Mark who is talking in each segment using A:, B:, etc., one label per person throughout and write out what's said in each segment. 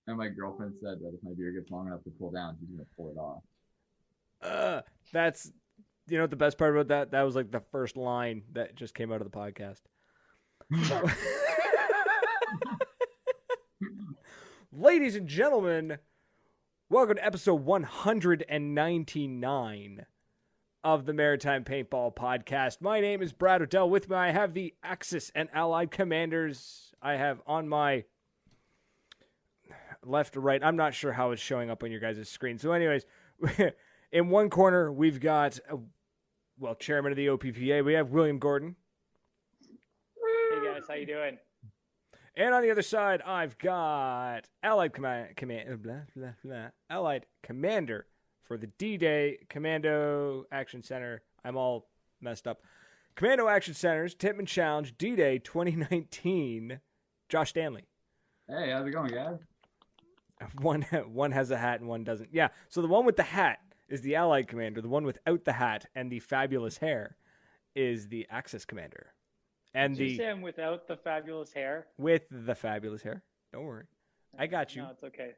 A: And my girlfriend said that if my beard gets long enough to pull down, she's gonna pull it off.
B: That's what the best part about that? That was like the first line that just came out of the podcast. So, ladies and gentlemen, welcome to episode 199 of the Maritime Paintball Podcast. My name is Brad Odell. With me, I have the Axis and Allied Commanders. I have on my left or right. I'm not sure how it's showing up on your guys' screen. So, anyways, in one corner, we've got, chairman of the OPPA. We have William Gordon.
C: Hey guys, how you doing?
B: And on the other side, I've got Allied Commander for the DDay Commando Action Center. I'm all messed up. Commando Action Center's Tippmann Challenge DDay 2019. Josh Stanley.
A: Hey, how's it going, guys?
B: One has a hat and one doesn't. Yeah, so the one with the hat is the Allied Commander. The one without the hat and the fabulous hair is the Axis Commander. And
C: Did you say I'm without the fabulous hair?
B: With the fabulous hair. Don't worry. I got you.
C: No, it's okay.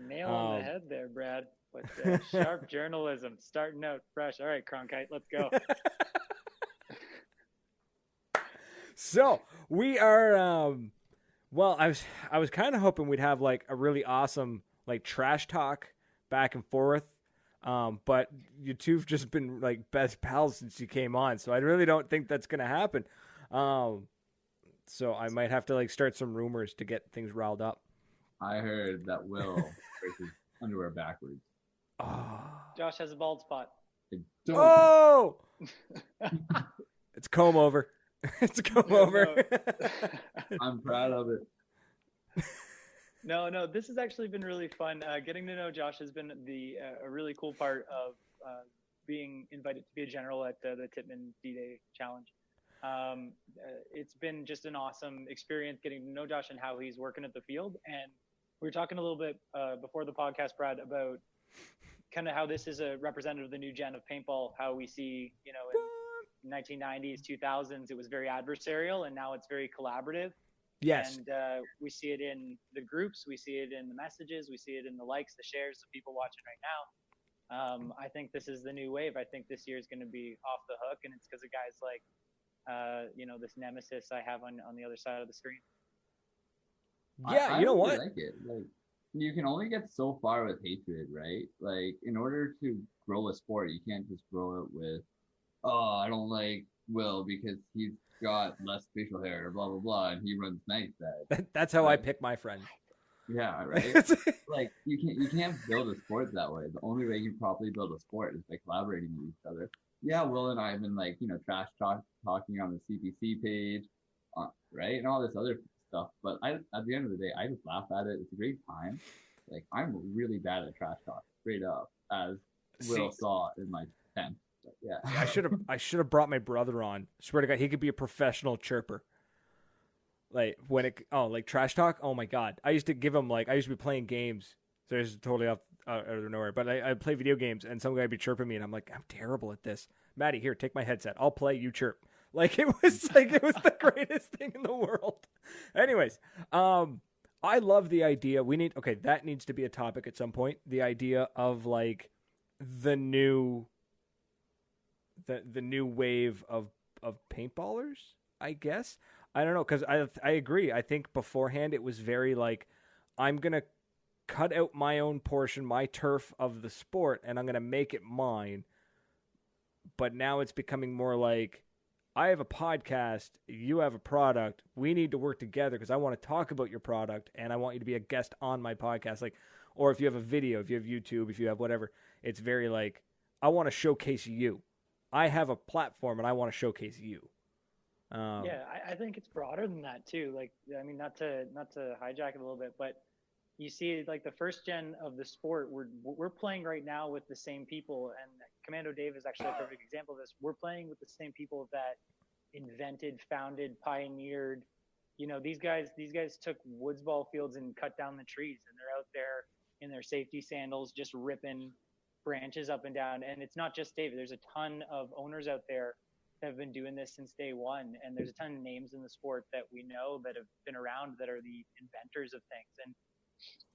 C: Nail on the head there, Brad. But sharp journalism, starting out fresh. All right, Cronkite, let's go.
B: So we are. I was kind of hoping we'd have like a really awesome like trash talk back and forth. But you two've just been like best pals since you came on, so I really don't think that's gonna happen. So I might have to like start some rumors to get things riled up.
A: I heard that Will wears his underwear backwards.
B: Oh.
C: Josh has a bald spot.
B: Oh! It's comb over. It's comb over.
A: I'm proud of it.
C: No, this has actually been really fun. Getting to know Josh has been a really cool part of being invited to be a general at the Tippmann DDay Challenge. It's been just an awesome experience getting to know Josh and how he's working at the field. And we were talking a little bit before the podcast, Brad, about kind of how this is a representative of the new gen of paintball, how we see, in 1990s, 2000s, it was very adversarial, and now it's very collaborative.
B: Yes.
C: And we see it in the groups, we see it in the messages, we see it in the likes, the shares of people watching right now. I think this is the new wave. I think this year is going to be off the hook, and it's because of guys like this nemesis I have on the other side of the screen.
B: Yeah, you know what?
A: Like it. Like, you can only get so far with hatred, right? Like, in order to grow a sport, you can't just grow it with, oh, I don't like Will because he's got less facial hair, blah blah blah, and he runs night bag.
B: That's how I pick my friend.
A: Yeah, right. Like you can't build a sport that way. The only way you can properly build a sport is by collaborating with each other. Yeah, Will and I have been like, trash talking on the CPC page, right, and all this other stuff. But at the end of the day, I just laugh at it. It's a great time. Like, I'm really bad at trash talk, straight up, as Will saw in my 10th. Yeah,
B: I should have brought my brother on. Swear to God, he could be a professional chirper. Like like trash talk. Oh my God, I used to give him I used to be playing games. So it's totally out of nowhere. But I play video games, and some guy would be chirping me, and I'm like, I'm terrible at this. Maddie, here, take my headset. I'll play. You chirp. Like it was the greatest thing in the world. Anyways, I love the idea. That needs to be a topic at some point. The idea of like the new wave of paintballers, I guess. I don't know, because I agree. I think beforehand it was very like, I'm going to cut out my own portion, my turf of the sport, and I'm going to make it mine. But now it's becoming more like, I have a podcast, you have a product, we need to work together because I want to talk about your product and I want you to be a guest on my podcast. Like, or if you have a video, if you have YouTube, if you have whatever, it's very like, I want to showcase you. I have a platform and I want to showcase you.
C: Yeah, I think it's broader than that too. Like, I mean, not to hijack it a little bit, but you see, like the first gen of the sport, we're playing right now with the same people, and Commando Dave is actually a perfect example of this. We're playing with the same people that invented, founded, pioneered. These guys took woods ball fields and cut down the trees, and they're out there in their safety sandals, just ripping branches up and down. And it's not just Dave. There's a ton of owners out there that have been doing this since day one. And there's a ton of names in the sport that we know that have been around that are the inventors of things. And,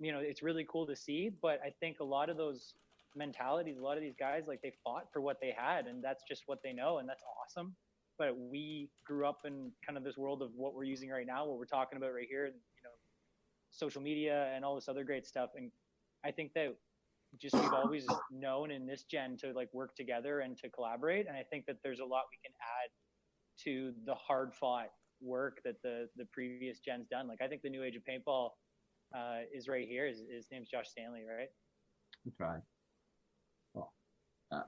C: it's really cool to see, but I think a lot of those mentalities, a lot of these guys, like they fought for what they had, and that's just what they know, and that's awesome. But we grew up in kind of this world of what we're using right now, what we're talking about right here, and social media and all this other great stuff. And I think that just we've always known in this gen to like work together and to collaborate. And I think that there's a lot we can add to the hard fought work that the previous gen's done. Like I think the new age of paintball is right here. His name's Josh Stanley, right?
A: That's right. Well,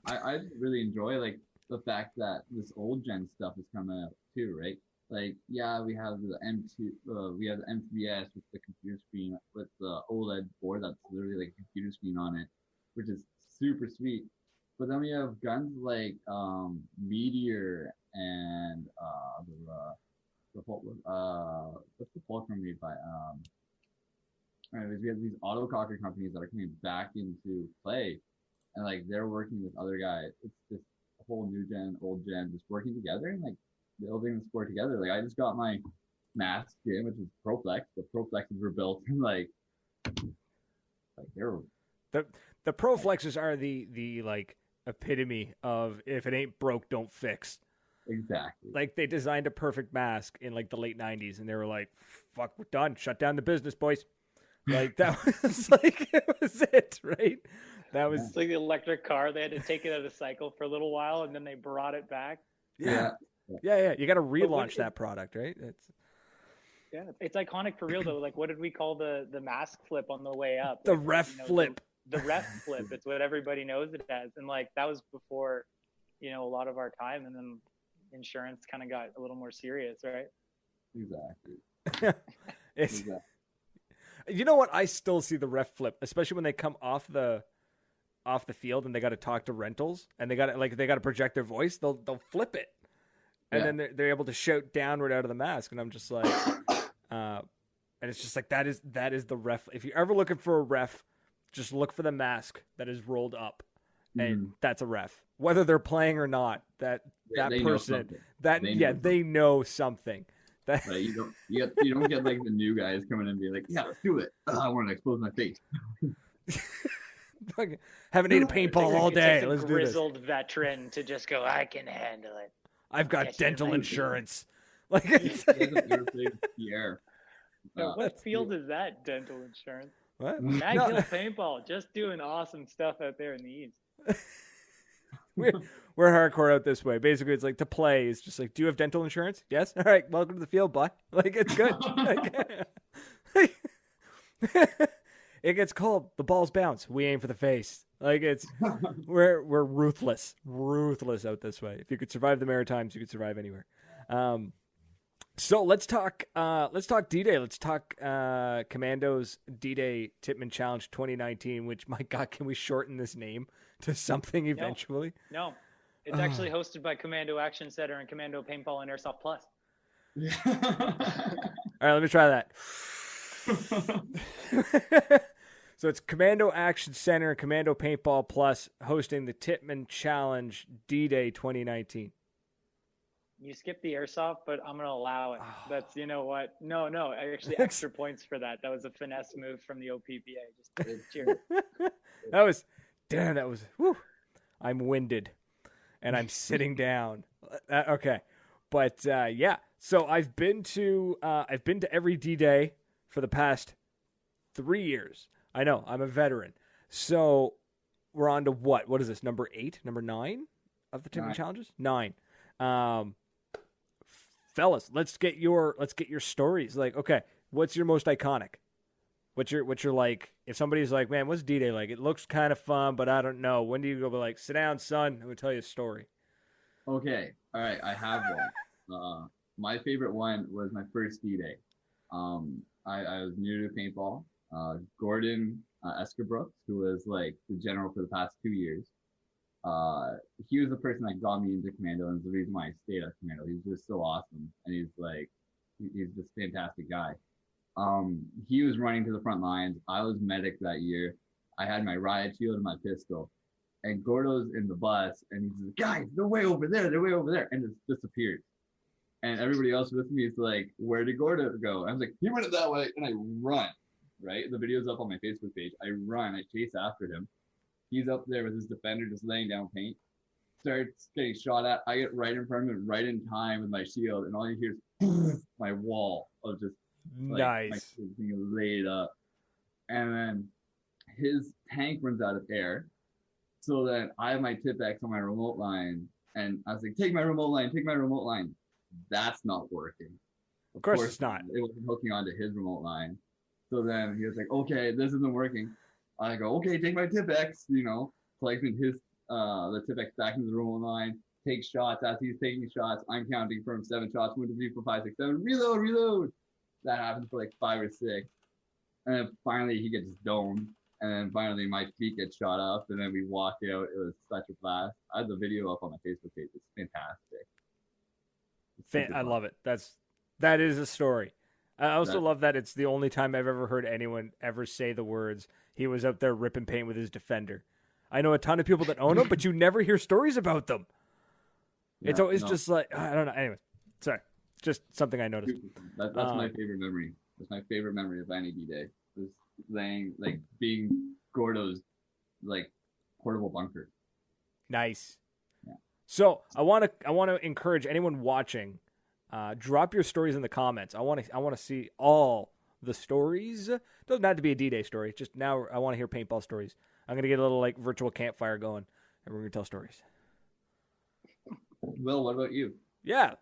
A: I really enjoy like the fact that this old gen stuff is coming out too, right? Like, yeah, we have the M2, we have the M3S with the computer screen with the OLED board that's literally like a computer screen on it, which is super sweet. But then we have guns like Meteor and what's the Fulcrum made by? Anyways, we have these autococker companies that are coming back into play, and like they're working with other guys. It's just a whole new gen, old gen, just working together and like building the sport together. Like I just got my mask in, which is ProFlex. The ProFlexes were built in like they were
B: the ProFlexes are the like epitome of if it ain't broke, don't fix.
A: Exactly.
B: Like they designed a perfect mask in like the late 90s and they were like, fuck, we're done. Shut down the business, boys. Like that was like it was it, right? That was
C: it's like the electric car. They had to take it out of cycle for a little while and then they brought it back.
B: Yeah. You got to relaunch that product, right?
C: It's iconic for real though. Like, what did we call the mask flip on the way up?
B: The ref flip.
C: The ref flip. It's what everybody knows it as, and like that was before, a lot of our time, and then insurance kind of got a little more serious, right?
A: Exactly.
B: Exactly. You know what? I still see the ref flip, especially when they come off the field and they got to talk to rentals and they got to project their voice. They'll flip it. And then they're able to shout downward out of the mask, and I'm just like, and it's just like that is the ref. If you're ever looking for a ref, just look for the mask that is rolled up, and that's a ref. Whether they're playing or not, that person, they know something. That
A: right, you don't get like the new guys coming in and be like, yeah, let's do it. I want to expose my face.
B: Haven't ate a paintball all day. Let's do this.
C: Grizzled veteran to just go, I can handle it.
B: I've got dental insurance. Like
A: Pierre.
C: What field is that? Dental insurance.
B: What?
C: Maghill Paintball, just doing awesome stuff out there in the East.
B: We're hardcore out this way. Basically, it's like to play is just like, do you have dental insurance? Yes. All right. Welcome to the field, bud. Like it's good. It gets called the balls bounce. We aim for the face. Like it's we're ruthless out this way. If you could survive the Maritimes, you could survive anywhere. So let's talk DDay. Let's talk Commando's DDay Tippmann Challenge 2019. Which, my God, can we shorten this name to something eventually?
C: No. It's actually hosted by Commando Action Center and Commando Paintball and Airsoft Plus.
B: All right, let me try that. So it's Commando Action Center and Commando Paintball Plus hosting the Tippmann Challenge DDay 2019.
C: You skipped the airsoft, but I'm going to allow it. That's, you know what? No, actually extra points for that. That was a finesse move from the OPPA. Just cheers.
B: That was, whew. I'm winded and I'm sitting down. Okay. But yeah, so I've been to every DDay for the past 3 years. I know, I'm a veteran. So we're on to what? What is this? Number 8? Number 9 of the Tippmann challenges? 9. Fellas, let's get your stories. Like, okay, what's your most iconic? What's your like? If somebody's like, man, what's DDay like? It looks kind of fun, but I don't know. When do you go? Like, sit down, son. I'm gonna tell you a story.
A: Okay, all right, I have one. My favorite one was my first DDay. I was new to paintball. Gordon Eskerbrooks, who was like the general for the past 2 years. He was the person that got me into Commando, and the reason why I stayed at Commando. He's just so awesome, and he's just a fantastic guy. He was running to the front lines. I was medic that year. I had my riot shield and my pistol, and Gordo's in the bus, and he's like, guys, they're way over there, and just disappeared. And everybody else with me is like, where did Gordo go? I was like, he went it that way, and I run. right? The video's up on my Facebook page. I run, I chase after him. He's up there with his defender just laying down paint. Starts getting shot at. I get right in front of him, right in time with my shield, and all you hear is my wall of just like my shield being laid up. And then his tank runs out of air. So then I have my Tippmann on my remote line, and I was like, take my remote line, take my remote line. That's not working.
B: Of course it's not.
A: It wasn't hooking onto his remote line. So then he was like, okay, this isn't working. I go, okay, take my Tippmann, plugs in his the Tippmann back into the remote line, takes shots. As he's taking shots, I'm counting for him 7 shots, 1, 2, 3, 4, 5, 6, 7, reload. That happens for like 5 or 6. And then finally he gets domed. And then finally my feet get shot up, and then we walk out. It was such a blast. I have the video up on my Facebook page. It's fantastic.
B: I love it. That is a story. I also love that it's the only time I've ever heard anyone ever say the words, he was out there ripping paint with his defender. I know a ton of people that own them, but you never hear stories about them. Yeah, it's always just like, I don't know. Anyway, sorry. Just something I noticed.
A: That's my favorite memory. That's my favorite memory of any DDay. Was being Gordo's portable bunker.
B: Nice.
A: Yeah.
B: So I want to encourage anyone watching, drop your stories in the comments. I want to see all the stories. Doesn't have to be a DDay story. Just now I want to hear paintball stories. I'm gonna get a little virtual campfire going, and we're gonna tell stories.
A: Will, what about you?
B: Yeah.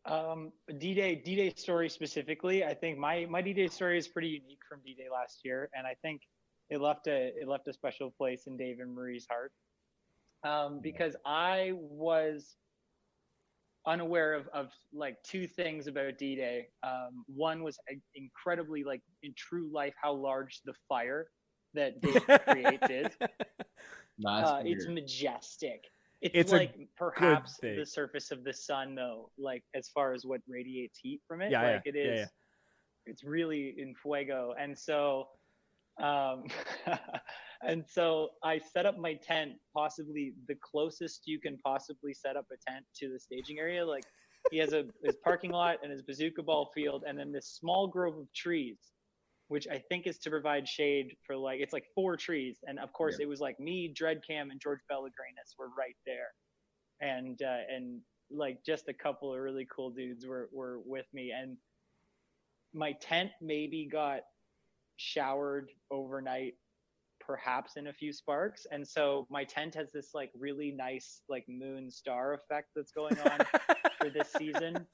C: DDay story specifically, I think my DDay story is pretty unique from DDay last year, and I think it left a special place in Dave and Marie's heart, because I was unaware of 2 things about DDay. One was incredibly in true life how large the fire that Dave creates is. It's majestic. It's perhaps the surface of the sun, though, as far as what radiates heat from it. It is. Yeah. It's really in fuego. And so, and so I set up my tent, possibly the closest you can possibly set up a tent to the staging area. He has his parking lot and his bazooka ball field, and then this small grove of trees, which I think is to provide shade for it's 4 trees. And of course it was me, Dreadcam, and George Bellegranus were right there. And just a couple of really cool dudes were with me. And my tent maybe got showered overnight, perhaps in a few sparks. And so my tent has this really nice moon star effect that's going on for this season,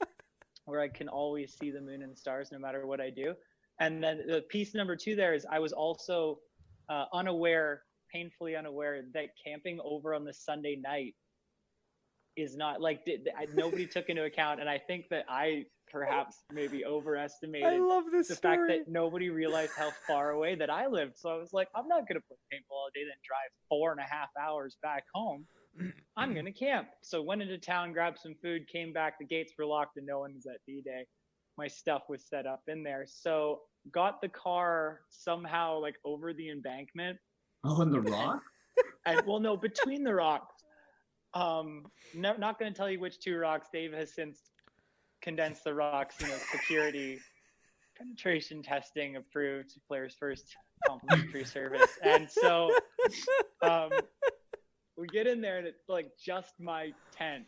C: where I can always see the moon and stars no matter what I do. And then the piece number 2 there is I was also painfully unaware that camping over on the Sunday night is not nobody took into account. And I think that I perhaps maybe overestimated the fact that nobody realized how far away that I lived. So I was like, I'm not going to play paintball all day, then drive 4.5 hours back home. I'm going to camp. So went into town, grabbed some food, came back. The gates were locked and no one was at DDay. My stuff was set up in there. So got the car somehow over the embankment.
A: Oh, in the rock?
C: No, between the rocks. Not going to tell you which 2 rocks. Dave has since condensed the rocks, security, penetration testing approved, players first complimentary service. And so we get in there and it's just my tent.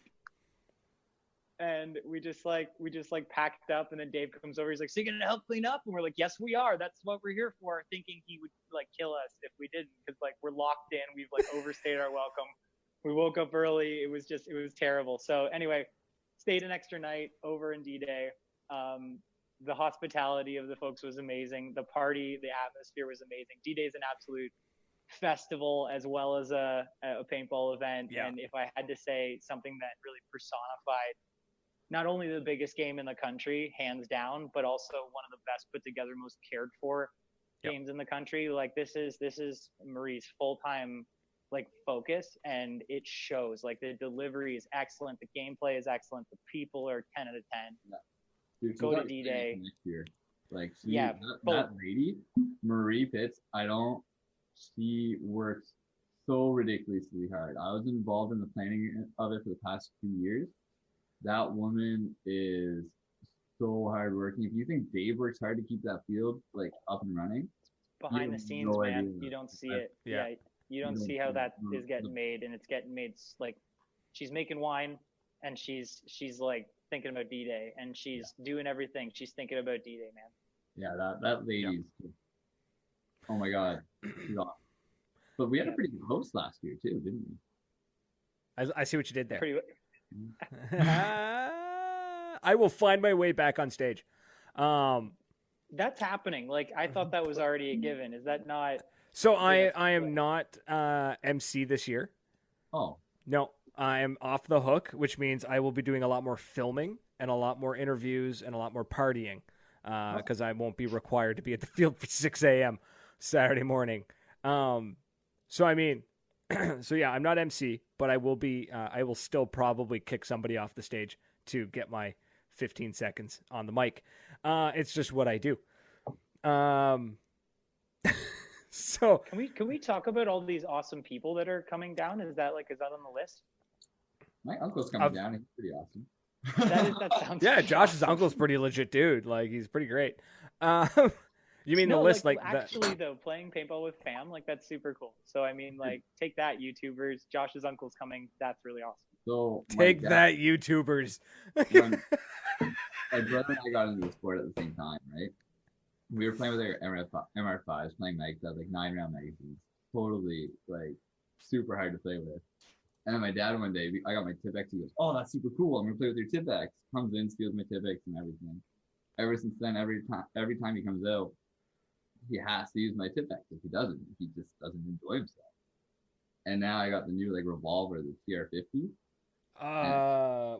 C: And we just packed up, and then Dave comes over. He's like, "So you gonna help clean up?" And we're like, "Yes, we are. That's what we're here for." Thinking he would kill us if we didn't, because we're locked in. We've overstayed our welcome. We woke up early. It was terrible. So anyway, stayed an extra night over in DDay. The hospitality of the folks was amazing. The party, the atmosphere was amazing. DDay is an absolute festival as well as a paintball event. Yeah. And if I had to say something that really personified not only the biggest game in the country, hands down, but also one of the best put together, most cared for games in the country. This is Marie's full-time focus, and it shows. The delivery is excellent, the gameplay is excellent, the people are 10 out of 10. Yeah. Dude, go to DDay
A: next year. That lady, Marie Pitts, she works so ridiculously hard. I was involved in the planning of it for the past 2 years. That woman is so hardworking. If you think Dave works hard to keep that field up and running,
C: behind the scenes,
A: no
C: man.
A: idea.
C: You don't see it.
B: Yeah.
C: You don't see how that is getting made, and it's getting made like she's making wine, and she's like thinking about D-Day, and she's doing everything. She's thinking about D-Day, man.
A: Yeah, that lady's. Oh my God, she's awesome. But we had a pretty good host last year too, didn't we?
B: I see what you did there.
C: Pretty.
B: I will find my way back on stage.
C: That's happening. Like I thought that was already a given. Is that not?
B: So I am not MC this year.
A: Oh.
B: No, I am off the hook, which means I will be doing a lot more filming and a lot more interviews and a lot more partying because I won't be required to be at the field for 6 a.m. Saturday morning. So I mean, so yeah, I'm not MC, but I will be. I will still probably kick somebody off the stage to get my 15 seconds on the mic. It's just what I do. So
C: can we talk about all these awesome people that are coming down? Is that on the list?
A: My uncle's coming down. He's pretty awesome.
C: That sounds.
B: Yeah, Josh's uncle's pretty legit dude. Like he's pretty great. You mean the list
C: actually though, playing paintball with fam, like that's super cool. So I mean, like take that, YouTubers. Josh's uncle's coming. That's really awesome.
A: So
B: take that, YouTubers.
A: My brother and I got into the sport at the same time, right? We were playing with our MR5s, playing mags, like 9-round magazines. Totally, like, super hard to play with. And then my dad one day, I got my Tipp-X. He goes, "Oh, that's super cool. I'm gonna play with your Tipp-X." Comes in, steals my Tipp-X and everything. Ever since then, every time he comes out, he has to use my Tipp-X. If he doesn't, he just doesn't enjoy himself. And now I got the new revolver, the TR50.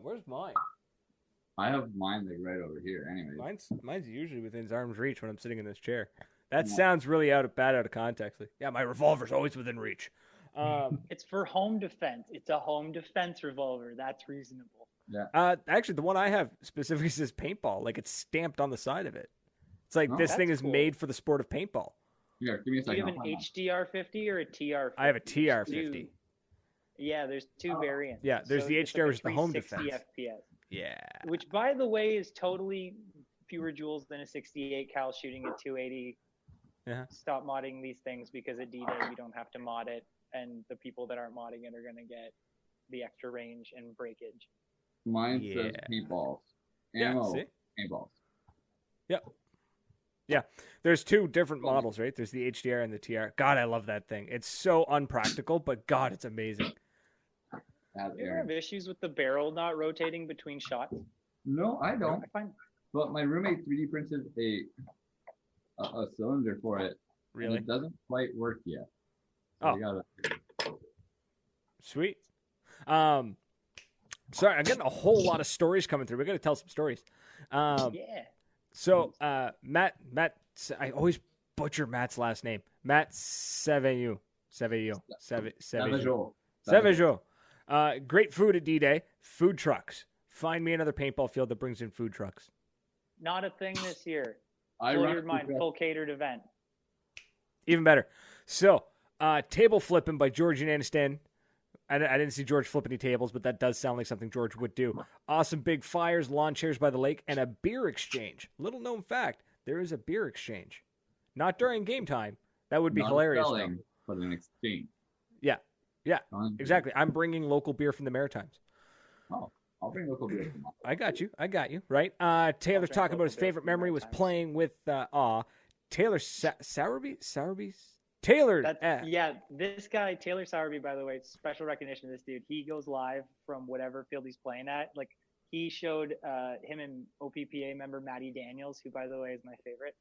B: Where's mine?
A: I have mine right over here. Anyway,
B: mine's usually within arm's reach when I'm sitting in this chair. That sounds really bad out of context. Like, yeah, my revolver's always within reach.
C: It's for home defense. It's a home defense revolver. That's reasonable.
A: Yeah.
B: Actually, the one I have specifically says paintball. Like it's stamped on the side of it. It's like this thing is made for the sport of paintball.
A: Yeah, give me a second.
C: Do you have an HDR50 or a TR50?
B: I have a TR50.
C: Yeah, there's two variants.
B: Yeah, there's the HDR, which is the home defense.
C: FPS.
B: Yeah.
C: Which, by the way, is totally fewer joules than a 68 cal shooting at 280.
B: Yeah.
C: Stop modding these things because at D-Day you don't have to mod it, and the people that aren't modding it are going to get the extra range and breakage.
A: Mine says paintballs. Ammo, paintballs.
B: Yep. Yeah, there's two different models, right? There's the HDR and the TR. God, I love that thing. It's so unpractical, but God, it's amazing.
C: Do you ever have issues with the barrel not rotating between shots?
A: No, I don't. But my roommate 3D printed a cylinder for it.
B: Really?
A: And it doesn't quite work yet.
B: So Sweet. Sorry, I'm getting a whole lot of stories coming through. We're going to tell some stories.
C: Yeah.
B: So, Matt, I always butcher Matt's last name. Matt Sevejo. Great food at D-Day. Food trucks. Find me another paintball field that brings in food trucks.
C: Not a thing this year. Full catered event.
B: Even better. So, table flipping by George and Aniston. I didn't see George flip any tables, but that does sound like something George would do. Awesome big fires, lawn chairs by the lake, and a beer exchange. Little known fact, there is a beer exchange. Not during game time. That would be hilarious.
A: Selling, but an exchange.
B: Yeah, exactly. I'm bringing local beer from the Maritimes.
A: Oh, I'll bring local beer from
B: I got you, right? Taylor's talking about his favorite memory was playing with Taylor Sowerby? Taylor.
C: This guy, Taylor Sowerby, by the way, special recognition to this dude. He goes live from whatever field he's playing at. Like, he showed him and OPPA member Maddie Daniels, who, by the way, is my favorite,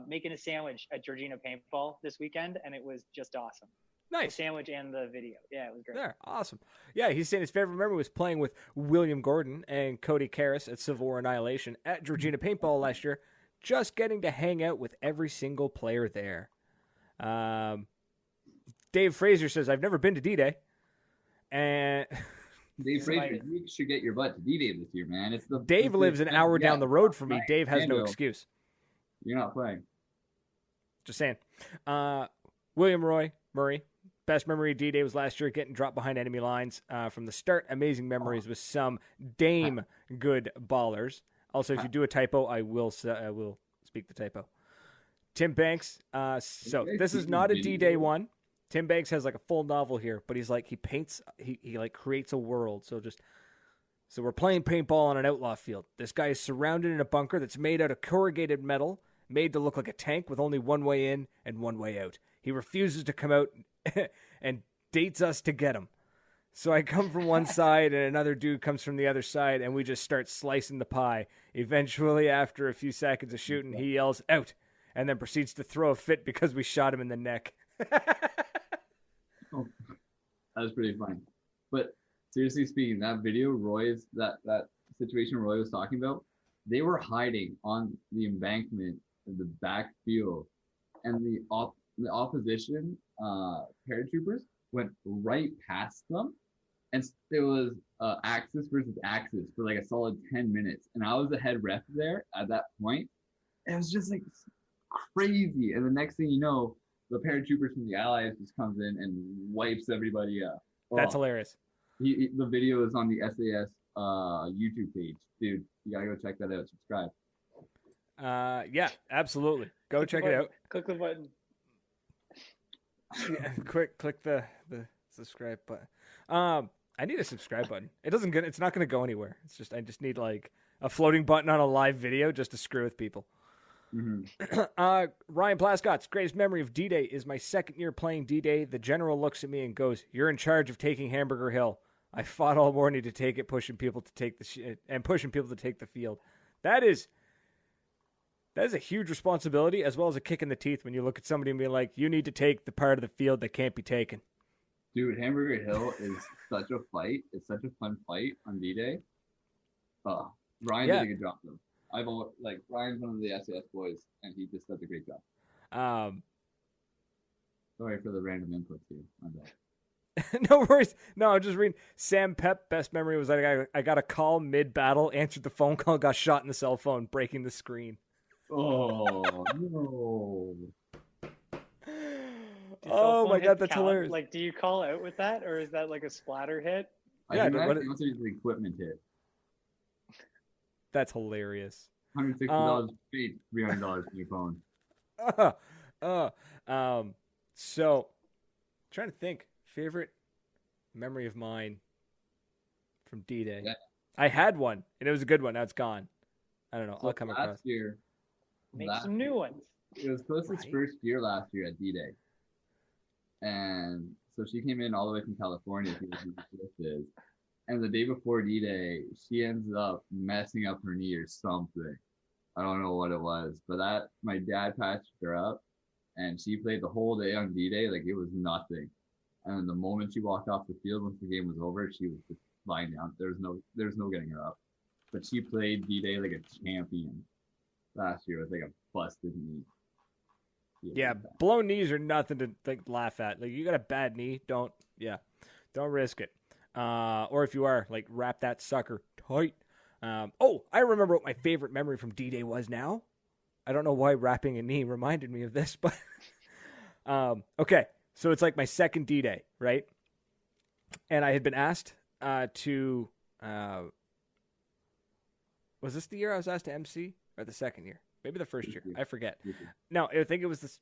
C: making a sandwich at Georgina Paintball this weekend, and it was just awesome.
B: Nice.
C: The sandwich and the video. Yeah, it was great.
B: There, awesome. Yeah, he's saying his favorite memory was playing with William Gordon and Cody Karras at Civil War Annihilation at Georgina Paintball last year, just getting to hang out with every single player there. Dave Fraser says, I've never been to D-Day. And
A: Dave Fraser, you should get your butt to D-Day this year, man.
B: Dave lives an hour down the road from me. Dave has no excuse.
A: You're not playing.
B: Just saying. William Roy Murray, best memory of D-Day was last year, getting dropped behind enemy lines from the start. Amazing memories with some dame good ballers. Also, if you do a typo, I will speak the typo. Tim Banks. So this is not a D-Day one. Tim Banks has like a full novel here, but he's like, he paints, he like creates a world. So we're playing paintball on an outlaw field. This guy is surrounded in a bunker that's made out of corrugated metal, made to look like a tank with only one way in and one way out. He refuses to come out and dates us to get him. So I come from one side and another dude comes from the other side, and we just start slicing the pie. Eventually, after a few seconds of shooting, he yells out and then proceeds to throw a fit because we shot him in the neck.
A: Oh, that was pretty funny. But seriously speaking, that video, that situation Roy was talking about, they were hiding on the embankment of the backfield, and the opposition paratroopers went right past them, and it was Axis versus Axis for like a solid 10 minutes, and I was the head ref there at that point. And it was just like crazy, and the next thing you know, the paratroopers from the Allies just comes in and wipes everybody up.
B: That's hilarious.
A: The video is on the SAS YouTube page. Dude, you gotta go check that out. Subscribe.
B: Yeah, absolutely. Go check it out.
C: Click the button.
B: Yeah, click the subscribe button. I need a subscribe button. It's not gonna go anywhere. I just need like a floating button on a live video just to screw with people.
A: Mm-hmm.
B: Ryan Plascott's greatest memory of D-Day is my second year playing D-Day. The general looks at me and goes, "You're in charge of taking Hamburger Hill." I fought all morning to take it, pushing people to take the field. That is a huge responsibility, as well as a kick in the teeth when you look at somebody and be like, "You need to take the part of the field that can't be taken."
A: Dude, Hamburger Hill is such a fight. It's such a fun fight on D-Day. Ryan did a good job though. Ryan's one of the SAS boys, and he just does a great job. Sorry for the random inputs here. My bad.
B: No worries. No, I'm just reading. Sam Pep, best memory was I got a call mid-battle, answered the phone call, got shot in the cell phone, breaking the screen.
A: Oh, no.
B: Oh, my God, that's hilarious.
C: Like, do you call out with that, or is that like a splatter hit?
A: Yeah, it's an equipment hit.
B: That's hilarious.
A: $160 paid, $300 for your phone.
B: So, trying to think. Favorite memory of mine from D-Day. Yeah. I had one, and it was a good one. Now it's gone. I don't know. So I'll come across.
C: Make some new ones.
A: It was Close's first year last year at D-Day. And so she came in all the way from California. And the day before D-Day, she ends up messing up her knee or something. I don't know what it was, but my dad patched her up, and she played the whole day on D-Day like it was nothing. And the moment she walked off the field, once the game was over, she was just lying down. There's no getting her up. But she played D-Day like a champion last year with like a busted knee.
B: Yeah, blown knees are nothing to laugh at. Like, you got a bad knee, don't risk it. Or if you are, wrap that sucker tight. I remember what my favorite memory from D-Day was now. I don't know why wrapping a knee reminded me of this, but okay. So it's like my second D-Day, right? And I had been asked to was this the year I was asked to MC, or the second year? Maybe the first year. I forget. No, I think it was this.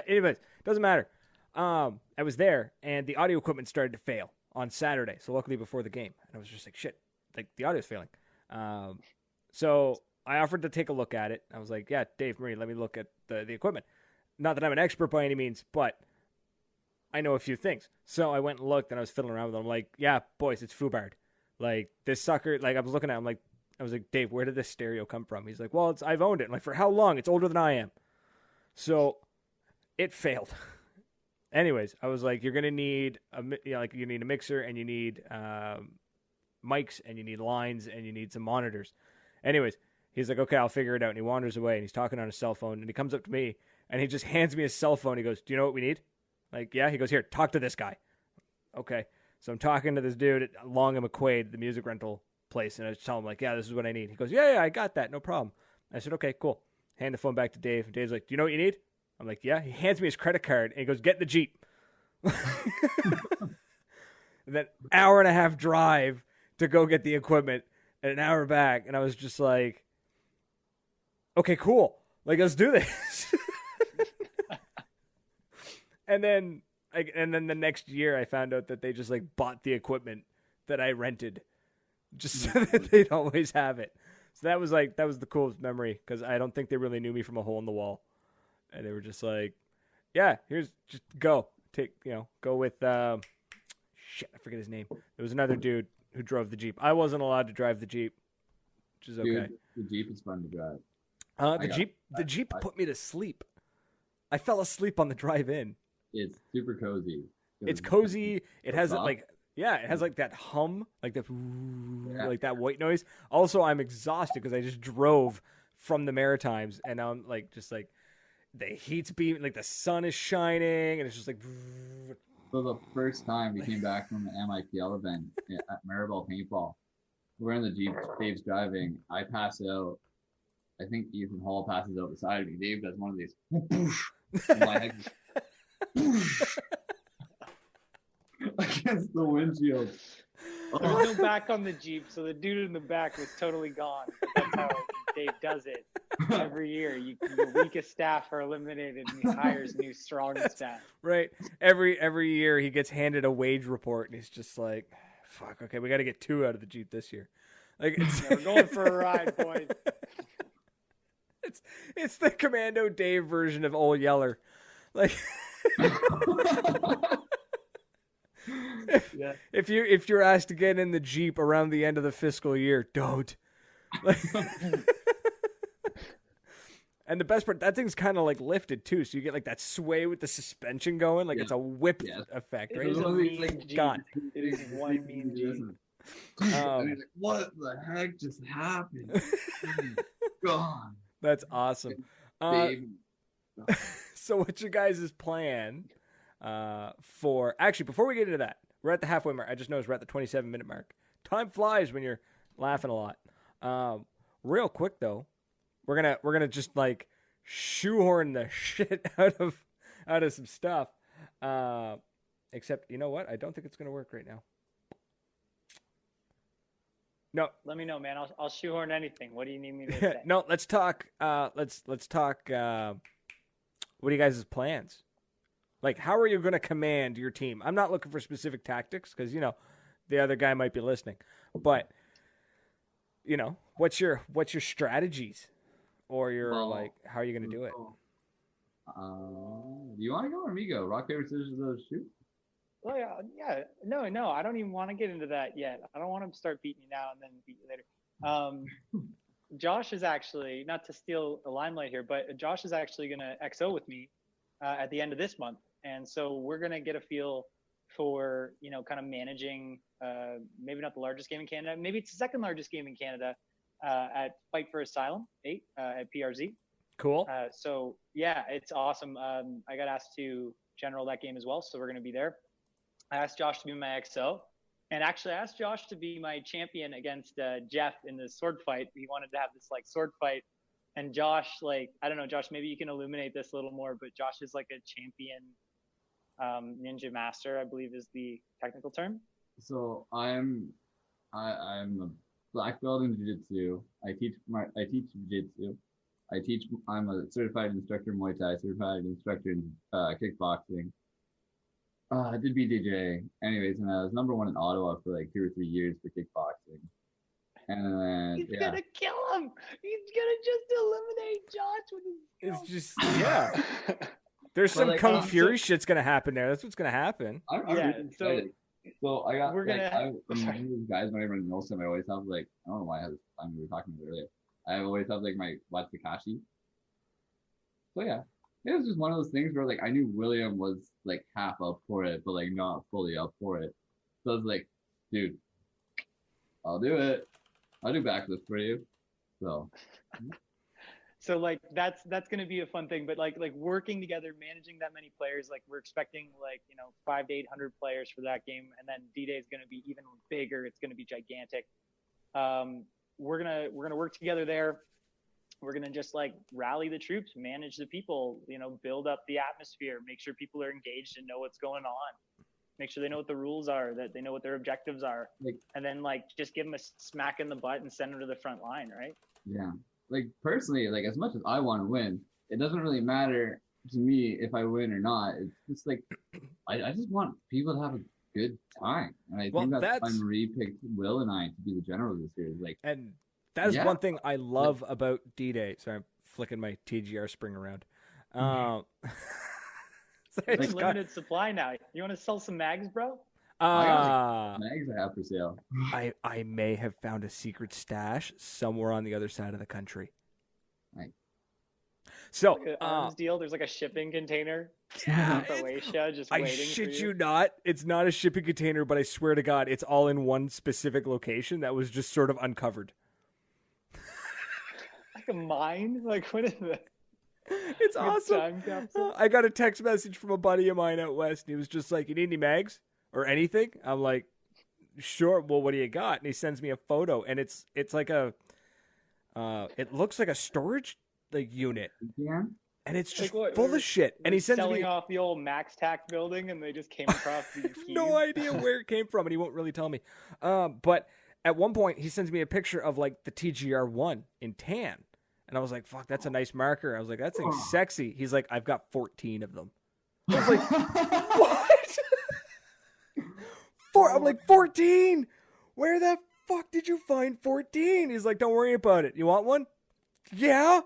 B: Anyways, doesn't matter. I was there, and the audio equipment started to fail on Saturday. So luckily before the game, and I was just like, shit, like the audio's failing. So I offered to take a look at it. I was like, yeah, Dave, Marie, let me look at the equipment. Not that I'm an expert by any means, but I know a few things. So I went and looked, and I was fiddling around with it. I'm like, yeah, boys, it's Fubard. Like, this sucker, I was looking at him, I was like, Dave, where did this stereo come from? He's like, well, I've owned it. I'm like, for how long? It's older than I am. So it failed. Anyways, I was like, you're going to need you need a mixer, and you need mics, and you need lines, and you need some monitors. Anyways, he's like, okay, I'll figure it out. And he wanders away, and he's talking on his cell phone, and he comes up to me, and he just hands me his cell phone. He goes, do you know what we need? Like, yeah. He goes, here, talk to this guy. Okay. So I'm talking to this dude at Long and McQuaid, the music rental place, and I just tell him, like, yeah, this is what I need. He goes, yeah, I got that, no problem. I said, okay, cool. Hand the phone back to Dave. And Dave's like, do you know what you need? I'm like, yeah. He hands me his credit card, and he goes, get in the Jeep. And then hour and a half drive to go get the equipment, and an hour back, and I was just like, okay, cool. Like, let's do this. And then the next year I found out that they just like bought the equipment that I rented just so that they'd always have it. So that was the coolest memory, because I don't think they really knew me from a hole in the wall. And they were just like, yeah, here's, just go with, shit, I forget his name. There was another dude who drove the Jeep. I wasn't allowed to drive the Jeep, which is okay.
A: Dude, the Jeep is fun to drive.
B: The Jeep put me to sleep. I fell asleep on the drive-in.
A: It's super cozy.
B: It's cozy. It has it has like that hum, like the like that white noise. Also, I'm exhausted because I just drove from the Maritimes, and I'm like just like the heat's beaming, like the sun is shining, and it's just like.
A: So the first time we came back from the MIPL event at Maribel Paintball, we're in the Jeep. Dave's driving. I pass out. I think Ethan Hall passes out beside of me. Dave does one of these. My head against the windshield.
C: There's no back on the Jeep, so the dude in the back was totally gone. But that's how Dave does it. Every year, the weakest staff are eliminated, and he hires new strong staff.
B: Right. Every year, he gets handed a wage report, and he's just like, "Fuck. Okay, we got to get 2 out of the Jeep this year." Like,
C: we're going for a ride, boys.
B: It's the Commando Dave version of Old Yeller. Like, if you're asked to get in the Jeep around the end of the fiscal year, don't. And the best part, that thing's kind of like lifted too, so you get like that sway with the suspension going, like it's a whip effect, right?
C: It is a mean Jeep. It is one mean Jeep.
A: Like, what the heck just happened? God.
B: That's awesome. So what's your guys' plan before we get into that, we're at the halfway mark. I just noticed we're at the 27-minute mark. Time flies when you're laughing a lot. Real quick though, we're gonna just like shoehorn the shit out of some stuff. Except, you know what? I don't think it's gonna work right now. No.
C: Let me know, man. I'll shoehorn anything. What do you need me to say?
B: No, let's talk. Let's talk. What are you guys' plans? Like, how are you going to command your team? I'm not looking for specific tactics because the other guy might be listening. But what's your strategies, or how are you going to do it?
A: Do you want to go or me go? Rock, paper, scissors, shoot.
C: Oh yeah. No, I don't even want to get into that yet. I don't want to start beating you now and then beat you later. Josh is actually, not to steal the limelight here, but Josh is actually going to XO with me at the end of this month, and so we're going to get a feel for kind of managing maybe not the largest game in Canada, maybe it's the second largest game in Canada at Fight for Asylum 8 at PRZ.
B: Cool.
C: So yeah, it's awesome. I got asked to general that game as well, so we're going to be there. I asked Josh to be my XO, and actually I asked Josh to be my champion against Jeff in the sword fight. He wanted to have this like sword fight, and Josh, like, I don't know, Josh, maybe you can illuminate this a little more, but Josh is like a champion ninja master, I believe is the technical term.
A: So I'm a black belt in jiu-jitsu. I teach jiu-jitsu. I'm a certified instructor in Muay Thai, certified instructor in kickboxing. I did DDay anyways, and I was number 1 in Ottawa for like 2 or 3 years for kickboxing. And then
C: he's gonna kill him. He's gonna just eliminate Josh with his
B: skills. It's just There's some Kung Fury shit's gonna happen there. That's what's gonna happen.
A: I'm really excited. So I got these guys, whenever in Milsim, I always have like, I don't know why I we were talking about it earlier. I always have like my Watsakashi. So yeah. It was just one of those things where like I knew William was like half up for it, but like not fully up for it. So I was like, dude, I'll do it. I'll do backflips for you.
C: So like that's gonna be a fun thing, but like working together, managing that many players, like we're expecting like 500 to 800 players for that game, and then DDay is gonna be even bigger. It's gonna be gigantic. We're gonna work together there. We're going to just like rally the troops, manage the people, build up the atmosphere, make sure people are engaged and know what's going on, make sure they know what the rules are, that they know what their objectives are. And then like, just give them a smack in the butt and send them to the front line. Right.
A: Yeah. Like personally, like as much as I want to win, it doesn't really matter to me, if I win or not, it's just like I just want people to have a good time, and I think that's why Marie picked Will and I to be the generals this year. Like,
B: and that is one thing I love about DDay. Sorry, I'm flicking my TGR spring around.
C: It's limited supply now. You want to sell some mags, bro?
A: Mags I have for sale.
B: I may have found a secret stash somewhere on the other side of the country.
A: Nice.
B: So,
C: like an arms deal. There's like a shipping container.
B: Yeah,
C: just
B: I
C: waiting
B: shit
C: for
B: you not. It's not a shipping container, but I swear to God, it's all in one specific location that was just sort of uncovered.
C: Like a mine? Like what is that?
B: It's awesome. I got a text message from a buddy of mine out west, and he was just like, "You need any mags or anything?" I'm like, "Sure." Well, what do you got? And he sends me a photo, and it's like it looks like a storage unit, and it's just like full of shit. And he sends
C: selling off the old Max Tac building, and they just came across these keys.
B: No idea where it came from, and he won't really tell me. But at one point, he sends me a picture of like the TGR1 in tan. And I was like, fuck, that's a nice marker. I was like, that thing's sexy. He's like, I've got 14 of them. I was like, what? I'm like, 14? Where the fuck did you find 14? He's like, don't worry about it. You want one? Yeah.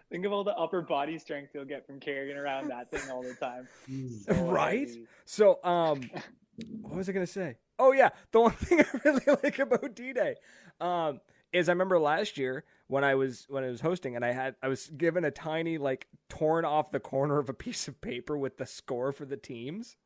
C: Think of all the upper body strength you'll get from carrying around that thing all the time.
B: Right? So, what was I going to say? Oh, yeah. The one thing I really like about DDay is I remember last year when I was hosting, and I was given a tiny, like, torn off the corner of a piece of paper with the score for the teams.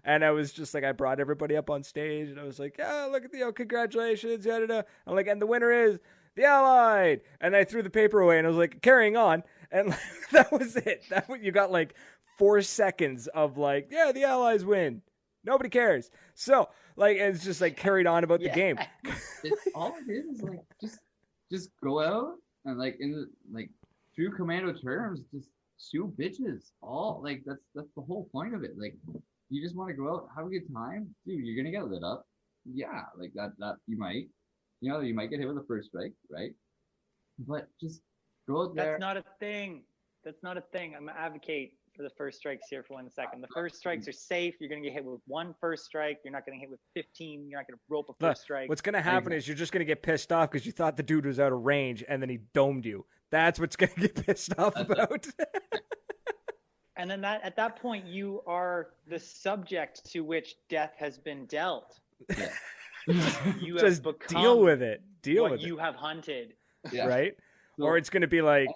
B: And I was just like, I brought everybody up on stage, and I was like, yeah, look at the, congratulations. Yada, yada. I'm like, and the winner is the Allied. And I threw the paper away, and I was like, carrying on. And that was it. You got like 4 seconds of like, yeah, the Allies win. Nobody cares. So, like, it's just like carried on about the game.
A: All it is like just go out and like through commando terms, just shoot bitches. All like that's the whole point of it. Like, you just want to go out, have a good time, dude. You're gonna get lit up. Yeah, like that you might get hit with a first strike, right? But just go out there.
C: That's not a thing. I'm gonna advocate for the first strikes here for 1 second. The first strikes are safe. You're going to get hit with one first strike. You're not going to hit with 15. You're not going to rope a first strike.
B: What's going to happen is you're just going to get pissed off because you thought the dude was out of range and then he domed you. That's what's going to get pissed off about.
C: And then at that point, you are the subject to which death has been dealt.
A: Yeah.
C: You
B: just
C: have become
B: deal with it. Deal with
C: it. You have hunted.
A: Yeah.
B: Right?
A: So,
B: or it's going to be like...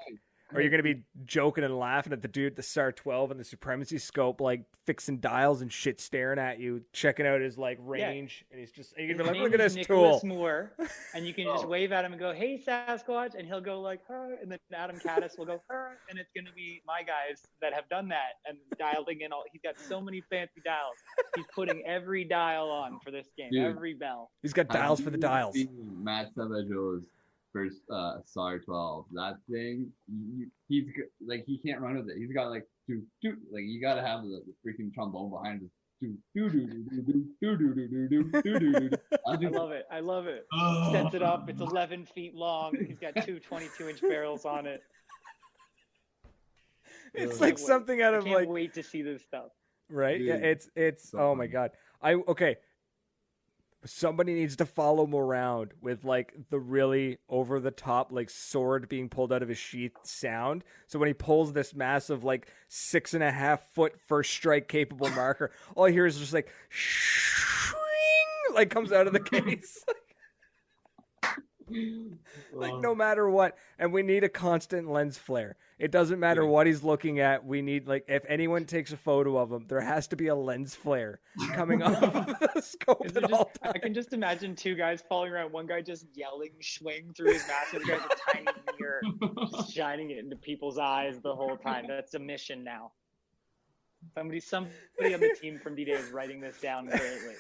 B: Or you're going to be joking and laughing at the dude, the SAR 12 and the supremacy scope, like fixing dials and shit, staring at you, checking out his like range. Yeah. And you're going to be like, look at this
C: Nicholas
B: tool.
C: Moore, and you can just wave at him and go, hey, Sasquatch. And he'll go like, her. And then Adam Caddis will go, her. And it's going to be my guys that have done that and dialing in he's got so many fancy dials. He's putting every dial on for this game, every bell.
B: He's got dials for the dials.
A: Matt Savageau's first SAR 12, that thing, he's like, he can't run with it. He's got like like you gotta have the freaking trombone behind him.
C: I love it. Sets it up. It's 11 feet long. He's got two 22-inch barrels on it.
B: It's like something out of
C: I can't wait to see this stuff.
B: Right? Dude, yeah, it's oh my god. Somebody needs to follow him around with like the really over the top like sword being pulled out of his sheath sound. So when he pulls this massive like 6.5 foot first strike capable marker, all I hear is just like shing, like comes out of the case. Like no matter what. And we need a constant lens flare. It doesn't matter what he's looking at. We need, like, if anyone takes a photo of him, there has to be a lens flare coming off of the scope at all times.
C: I can just imagine two guys following around. One guy just yelling swing through his mask. The other guy's a tiny mirror just shining it into people's eyes the whole time. That's a mission now. Somebody on the team from DDay is writing this down currently.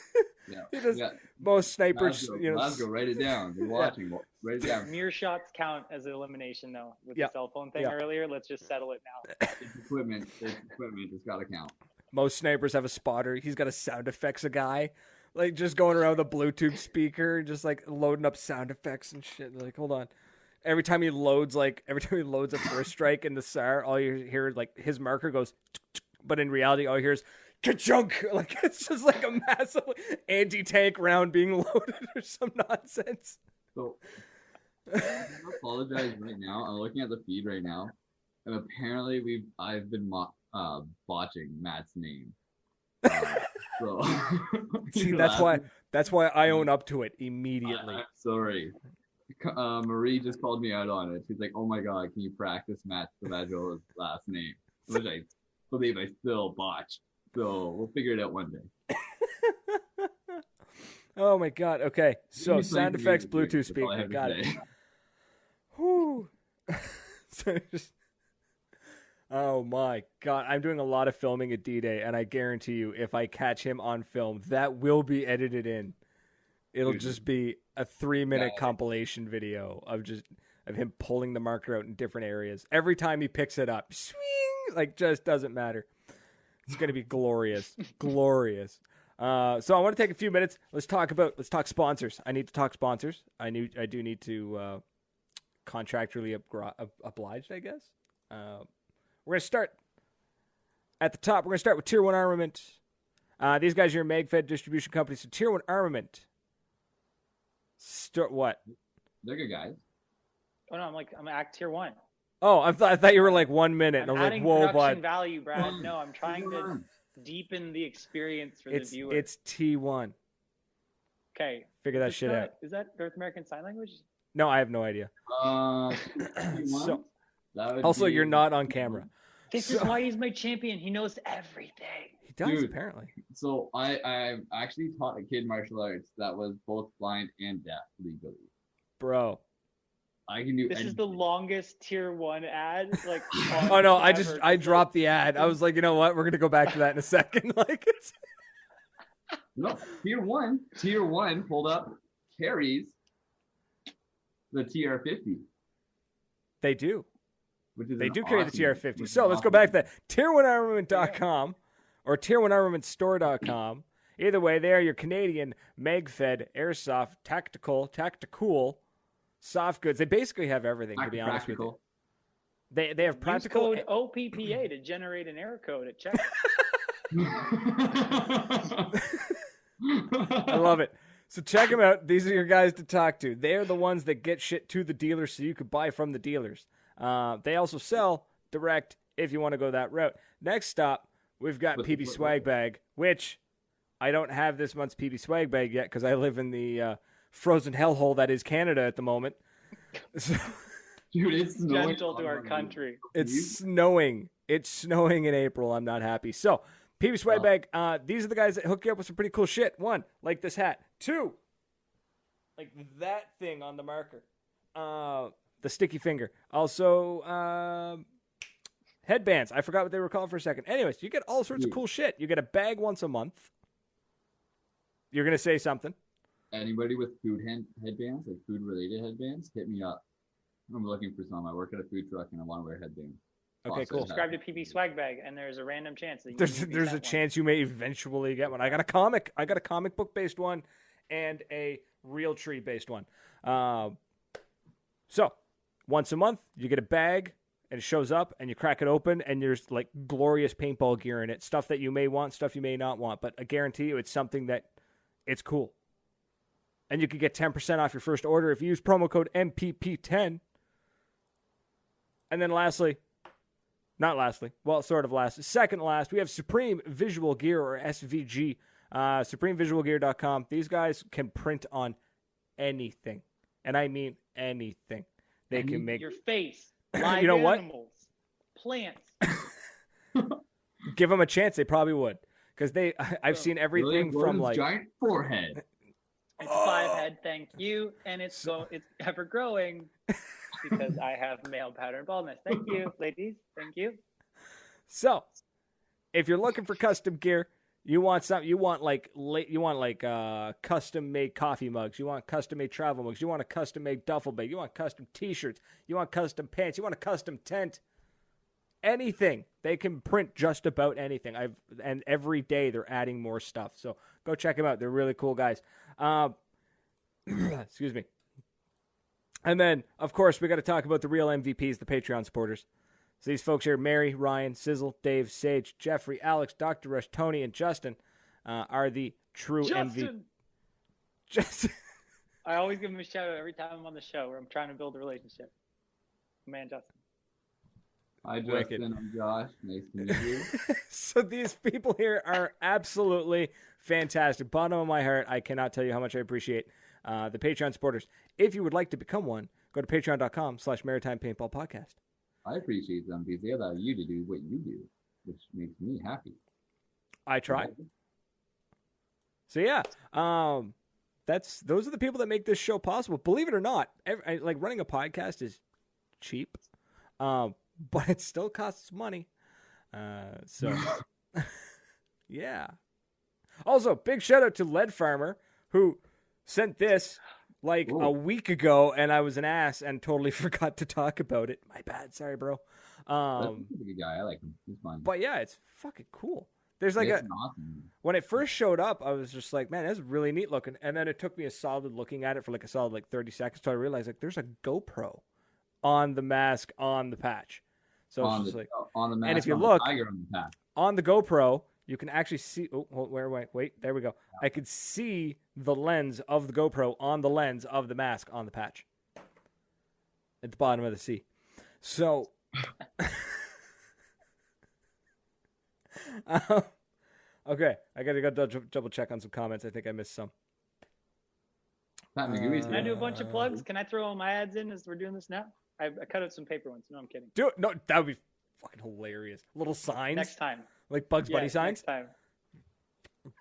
A: Yeah.
B: Most snipers,
A: Glasgow, write it down. You're watching. Write it down.
C: Mere shots count as an elimination, though. With the cell phone thing earlier, let's just settle it now.
A: It's equipment. It's got to count.
B: Most snipers have a spotter. He's got a sound effects guy, like just going around with a Bluetooth speaker, just like loading up sound effects and shit. Like, hold on. every time he loads a first strike in the SAR, all you hear like his marker goes, but in reality, all you hear is ka-chunk. Like it's just like a massive anti-tank round being loaded or some nonsense.
A: So I apologize right now. I'm looking at the feed right now, and apparently I've been botching Matt's name. So
B: see, that's why I own up to it immediately.
A: I'm sorry. Marie just called me out on it. She's like, "Oh my god, can you practice Matt Savagio's last name?" Which I believe I still botched. So we'll figure it out one day.
B: Oh my god. Okay. So sound effects, Bluetooth speaker. Got it. Whew. Oh my god. I'm doing a lot of filming at DDay, and I guarantee you, if I catch him on film, that will be edited in. It'll just be a 3-minute compilation video of him pulling the marker out in different areas. Every time he picks it up, swing, like just doesn't matter. It's going to be glorious. Glorious. So I want to take a few minutes. Let's talk sponsors. I need to talk sponsors. I do need to contractually obliged, I guess. We're going to start at the top. We're going to start with Tier 1 Armament. These guys are your MagFed distribution company. So Tier 1 Armament. What?
A: They're good guys.
C: Oh no, I'm at Tier 1.
B: Oh, I thought you were like 1 minute.
C: I'm
B: and I was
C: adding
B: like, whoa,
C: production
B: bud.
C: value, Brad. No, I'm trying to deepen the experience for the viewer.
B: It's T1.
C: Okay.
B: Figure that shit out.
C: Is that North American Sign Language?
B: No, I have no idea.
A: So,
B: also, you're not on camera.
C: This is why he's my champion. He knows everything.
B: He does, apparently.
A: So I actually taught a kid martial arts that was both blind and deaf legally.
B: Bro.
A: I can do
C: This is the longest Tier 1 ad. Like,
B: oh no, I dropped the ad. I was like, you know what? We're gonna go back to that in a second. Like it's
A: no Tier 1 pulled up carries the TR50.
B: They do.
A: They
B: do carry the TR50. So let's go back to that. Tier1armament.com or Tier1armamentstore.com. Either way, they are your Canadian MagFed, airsoft, tactical, soft goods. They basically have everything, to be honest with you. They have practical.
C: Use code OPPA to generate an error code at checkout.
B: I love it. So check them out. These are your guys to talk to. They are the ones that get shit to the dealers so you could buy from the dealers. They also sell direct if you want to go that route. Next stop, we've got PB Swag Bag, which I don't have this month's PB Swag Bag yet because I live in the frozen hellhole that is Canada at the moment. So,
A: dude, it's snowing.
C: Gentle to our country.
B: It's snowing. It's snowing in April. I'm not happy. So, PB Swag Bag, these are the guys that hook you up with some pretty cool shit. 1, like this hat. 2, like that thing on the marker. The sticky finger. Also, headbands. I forgot what they were called for a second. Anyways, you get all sorts of cool shit. You get a bag once a month. You're going to say something.
A: Anybody with food headbands, like food-related headbands, hit me up. I'm looking for some. I work at a food truck and I want to wear a headband.
B: Okay, cool.
C: Subscribe to PB Swag Bag, and there's a random chance that
B: there's a chance you may eventually get one. I got a comic book based one, and a real tree based one. So once a month, you get a bag, and it shows up, and you crack it open, and there's like glorious paintball gear in it, stuff that you may want, stuff you may not want, but I guarantee you, it's something that it's cool. And you can get 10% off your first order if you use promo code MPP10. And then second last, we have Supreme Visual Gear, or SVG, supremevisualgear.com. These guys can print on anything, and I mean anything. They can make
C: your face, live
B: you know
C: animals, plants.
B: Give them a chance, they probably would, because I've seen everything from like
A: giant forehead.
C: It's 5 head, thank you, and it's ever growing because I have male pattern baldness. Thank you, ladies. Thank you.
B: So, if you're looking for custom gear, you want custom made coffee mugs, you want custom made travel mugs, you want a custom made duffel bag, you want custom t-shirts, you want custom pants, you want a custom tent. Anything. They can print just about anything. And every day they're adding more stuff. So go check them out. They're really cool guys. Excuse me. And then, of course, we got to talk about the real MVPs, the Patreon supporters. So these folks here, Mary, Ryan, Sizzle, Dave, Sage, Jeffrey, Alex, Dr. Rush, Tony, and Justin are the true MVP. Justin.
C: I always give him a shout out every time I'm on the show where I'm trying to build a relationship. Man, Justin.
A: Hi, Justin. I'm Josh. Nice to meet you.
B: So these people here are absolutely fantastic. Bottom of my heart, I cannot tell you how much I appreciate the Patreon supporters. If you would like to become one, go to patreon.com/Maritime Paintball Podcast.
A: I appreciate them because they allow you to do what you do, which makes me happy.
B: I try. So yeah, those are the people that make this show possible. Believe it or not, like running a podcast is cheap, but it still costs money. So yeah. Also, big shout out to Lead Farmer who sent this like a week ago, and I was an ass and totally forgot to talk about it. My bad. Sorry, bro.
A: That's a good guy. I like him. He's fun.
B: But yeah, it's fucking cool. There's like
A: awesome.
B: When it first showed up, I was just like, man, that's really neat looking. And then it took me a solid looking at it for like a solid 30 seconds till I realized like there's a GoPro on the mask on the patch. So it's just like
A: on the mask,
B: and if you look
A: on
B: the GoPro, you can actually see. Oh, wait, there we go. I could see the lens of the GoPro on the lens of the mask on the patch at the bottom of the C. So, okay, I gotta go double check on some comments. I think I missed some.
C: Can I do a bunch of plugs? Can I throw all my ads in as we're doing this now? I cut out some paper ones. No, I'm kidding.
B: Do it. No, that would be fucking hilarious. Little signs.
C: Next time.
B: Like Bugs Bunny signs?
C: Next time.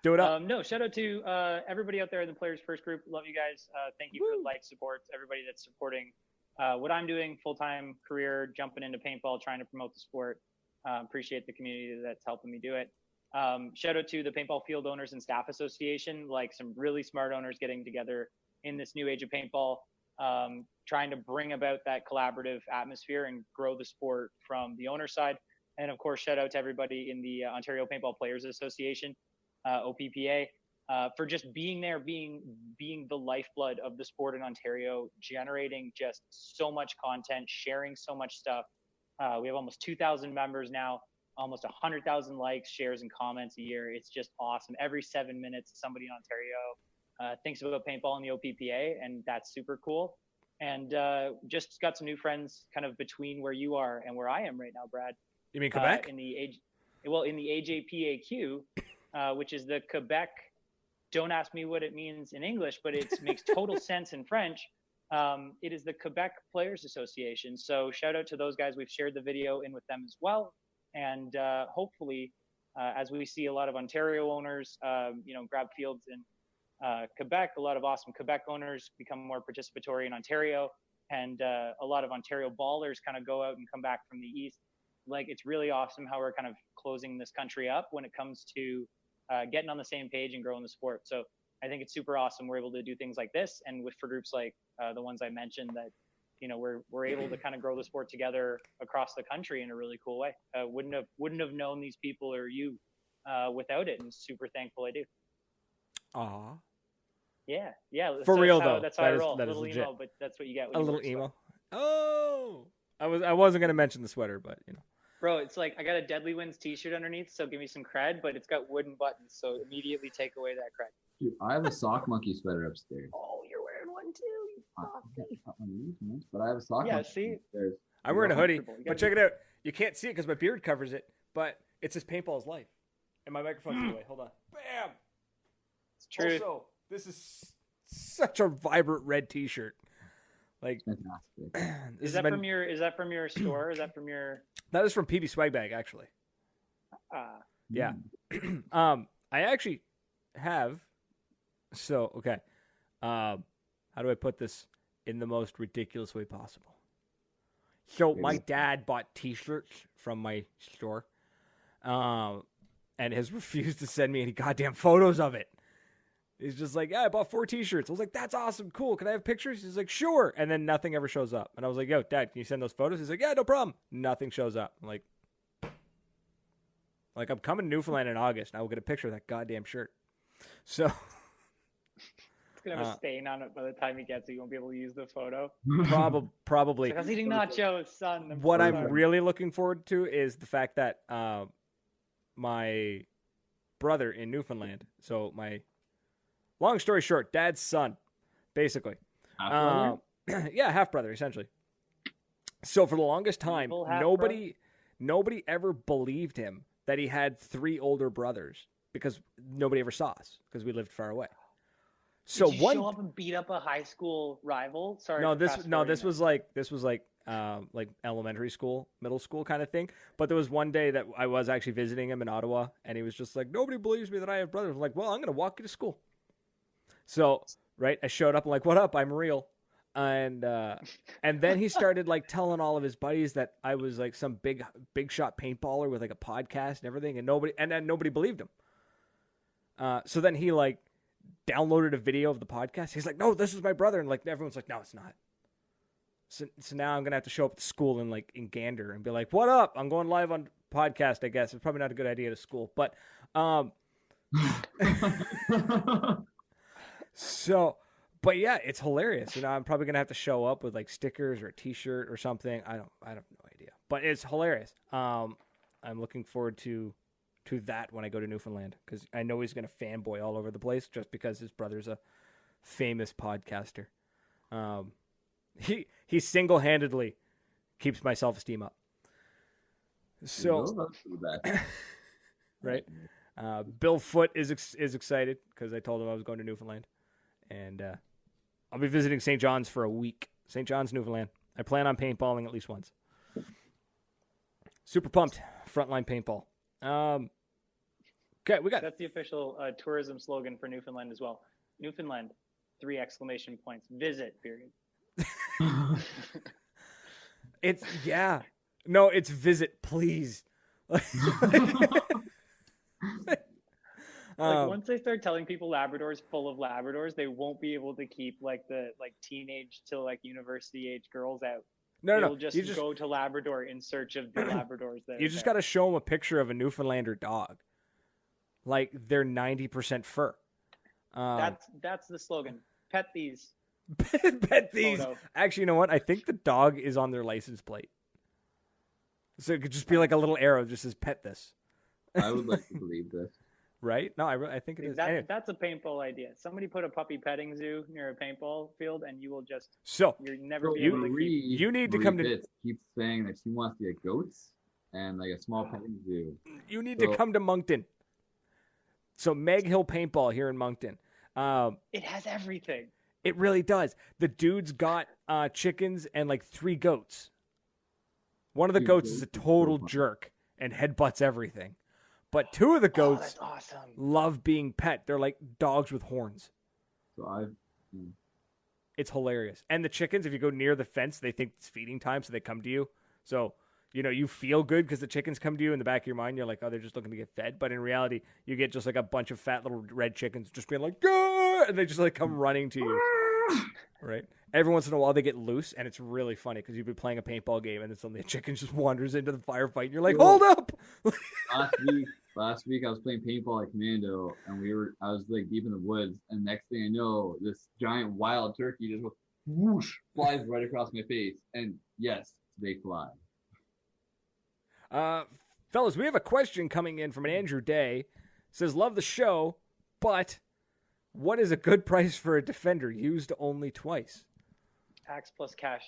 B: Do it up.
C: No, shout out to everybody out there in the Players First group. Love you guys. Thank you for the like, support. Everybody that's supporting what I'm doing, full-time career, jumping into paintball, trying to promote the sport. Appreciate the community that's helping me do it. Shout out to the Paintball Field Owners and Staff Association, like some really smart owners getting together in this new age of paintball, trying to bring about that collaborative atmosphere and grow the sport from the owner side. And of course, shout out to everybody in the Ontario Paintball Players Association, OPPA, for just being there, being the lifeblood of the sport in Ontario, generating just so much content, sharing so much stuff. We have almost 2,000 members now, almost 100,000 likes, shares, and comments a year. It's just awesome. Every 7 minutes, somebody in Ontario thinks about paintball in the OPPA, and that's super cool. And just got some new friends kind of between where you are and where I am right now, Brad.
B: You mean Quebec?
C: In the AJPAQ, which is the Quebec. Don't ask me what it means in English, but it makes total sense in French. It is the Quebec Players Association. So shout out to those guys. We've shared the video in with them as well. And hopefully, as we see a lot of Ontario owners, grab fields in Quebec, a lot of awesome Quebec owners become more participatory in Ontario, and a lot of Ontario ballers kind of go out and come back from the East. Like, it's really awesome how we're kind of closing this country up when it comes to getting on the same page and growing the sport. So I think it's super awesome we're able to do things like this, and for groups like the ones I mentioned, that we're able to kind of grow the sport together across the country in a really cool way. Wouldn't have known these people or you without it, and super thankful I do.
B: Aw.
C: Yeah.
B: For real though,
C: that's how I roll. A little emo, but that's what you get.
B: A little emo. Oh, I wasn't gonna mention the sweater, but
C: Bro, it's like I got a Deadly Winds t-shirt underneath, so give me some cred, but it's got wooden buttons, so immediately take away that cred.
A: Dude, I have a sock monkey sweater upstairs.
C: Oh, you're wearing one too.
A: But I have a sock monkey upstairs.
B: I'm wearing a hoodie, but check it out. You can't see it because my beard covers it, but it says Paintball is Life. And my microphone's in the way. Hold on. Bam!
C: It's true.
B: Also, this is such a vibrant red t-shirt. Like,
C: is that from your store? Is that from your?
B: That is from PB Swag Bag, actually. Yeah. I actually have. So, okay. How do I put this in the most ridiculous way possible? So my dad bought t-shirts from my store, and has refused to send me any goddamn photos of it. He's just like, yeah, I bought 4 t-shirts. I was like, that's awesome. Cool. Can I have pictures? He's like, sure. And then nothing ever shows up. And I was like, yo, Dad, can you send those photos? He's like, yeah, no problem. Nothing shows up. I'm like I'm coming to Newfoundland in August, and I will get a picture of that goddamn shirt. So
C: gonna have a stain on it by the time he gets it. You won't be able to use the photo.
B: Probably.
C: I was eating nachos, son.
B: What I'm really looking forward to is the fact that my brother in Newfoundland. So my long story short, dad's son, basically.
A: Half-brother?
B: Yeah, half brother essentially. So for the longest time, nobody ever believed him that he had 3 older brothers because nobody ever saw us because we lived far away. So
C: Did you show up and beat up a high school rival? Sorry.
B: This was like elementary school, middle school kind of thing. But there was one day that I was actually visiting him in Ottawa, and he was just like, "Nobody believes me that I have brothers." I'm like, "Well, I'm gonna walk you to school." So right, I showed up and like, "What up? I'm real." And then he started like telling all of his buddies that I was like some big shot paintballer with like a podcast and everything, and nobody believed him. So then he like downloaded a video of the podcast. He's like, "No, this is my brother," and like everyone's like, "No, it's not." So now I'm gonna have to show up to school in Gander and be like, "What up? I'm going live on podcast." I guess it's probably not a good idea to school, but But yeah, it's hilarious. I'm probably gonna have to show up with like stickers or a T-shirt or something. I have no idea, but it's hilarious. I'm looking forward to that when I go to Newfoundland because I know he's gonna fanboy all over the place just because his brother's a famous podcaster. He single-handedly keeps my self-esteem up. So, right. Bill Foote is excited because I told him I was going to Newfoundland, and I'll be visiting St. John's for a week. St. John's, Newfoundland. I plan on paintballing at least once. Super pumped. Frontline paintball. Okay,
C: That's the official tourism slogan for Newfoundland as well. Newfoundland, 3 exclamation points. Visit, period.
B: It's visit, please.
C: Once they start telling people Labrador's full of Labradors, they won't be able to keep the teenage till university age girls out. They'll just go to Labrador in search of the Labradors.
B: You just got to show them a picture of a Newfoundlander dog. Like they're 90% fur.
C: That's the slogan. Pet these.
B: Pet these.
C: Photo.
B: Actually, you know what? I think the dog is on their license plate. So it could just be like a little arrow that just says "pet this."
A: I would like to believe this.
B: Right? No, I think it is.
C: That's a paintball idea. Somebody put a puppy petting zoo near a paintball field, and you will just you're never be able to keep.
B: You need to come to.
A: Keeps saying that she wants to get goats and like a small petting zoo.
B: You need to come to Moncton. So Meg Hill Paintball here in Moncton.
C: It has everything.
B: It really does. The dude's got chickens and like 3 goats. One of the goats is a total jerk and headbutts everything. But 2 of the goats love being pet. They're like dogs with horns.
A: So
B: It's hilarious. And the chickens, if you go near the fence, they think it's feeding time, so they come to you. So, you feel good because the chickens come to you in the back of your mind. You're like, oh, they're just looking to get fed. But in reality, you get just like a bunch of fat little red chickens just being like, Gah! And they just like come running to you. Right? Every once in a while, they get loose, and it's really funny because you've been playing a paintball game, and then suddenly a chicken just wanders into the firefight, and you're like, hold up!
A: Last week I was playing paintball at Commando, and I was like deep in the woods, and next thing I know, this giant wild turkey just whoosh, flies right across my face, and yes, they fly.
B: Fellas, we have a question coming in from an Andrew Day. It says, love the show, but what is a good price for a Defender used only twice?
C: Axe plus cash.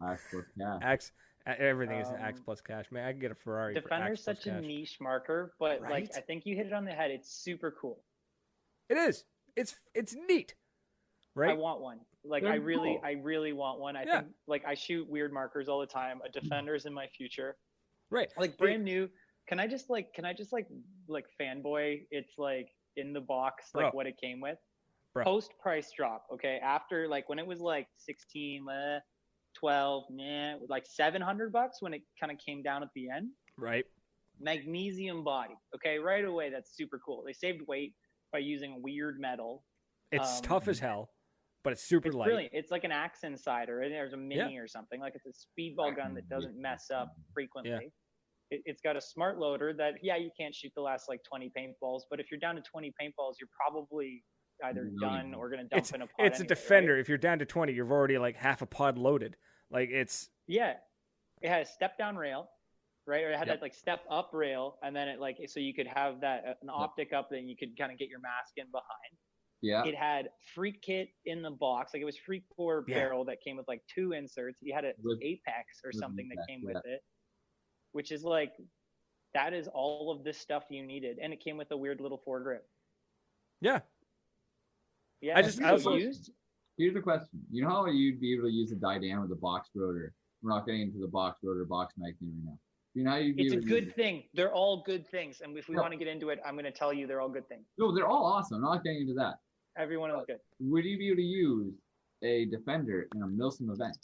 A: Axe plus cash.
B: Everything is Axe plus cash. Man, I can get a Ferrari.
C: Defender's such a niche marker, but I think you hit it on the head. It's super cool.
B: It is. It's neat. Right?
C: I want one. I really want one. I think I shoot weird markers all the time. A Defender's in my future.
B: Right.
C: Like brand new. Can I just fanboy? It's like in the box, what it came with. Post price drop. Okay. After when it was 16, 12, like $700 when it kind of came down at the end.
B: Right.
C: Magnesium body. Okay. Right away. That's super cool. They saved weight by using weird metal.
B: It's tough as hell, but it's super light.
C: Brilliant. It's like an axe insider, and there's a mini or something. Like it's a speedball gun that doesn't mess up frequently. Yeah. It's got a smart loader that, you can't shoot the last 20 paintballs, but if you're down to 20 paintballs, you're probably either done or going to dump in a pod.
B: It's
C: anyway,
B: a defender.
C: right?
B: If you're down to 20, you've already like half a pod loaded. Like it's
C: it had a step down rail, right? Or it had that like step up rail, and then it like so you could have that an optic up, then you could kind of get your mask in behind.
A: Yeah.
C: It had free kit in the box, like it was free core barrel that came with like 2 inserts. You had an Apex or something that came with it, which is like that is all of this stuff you needed, and it came with a weird little foregrip.
B: Yeah.
C: Yeah.
A: Here's a question. You know how you'd be able to use a Dydan with a box rotor? We're not getting into the box rotor box mag thing right now. You know how you'd be
C: it's a
A: able to
C: good thing. They're all good things, and if we want to get into it, I'm going to tell you they're all good things.
A: No, they're all awesome. I'm not getting into that.
C: Everyone is good.
A: Would you be able to use a defender in a milsim event?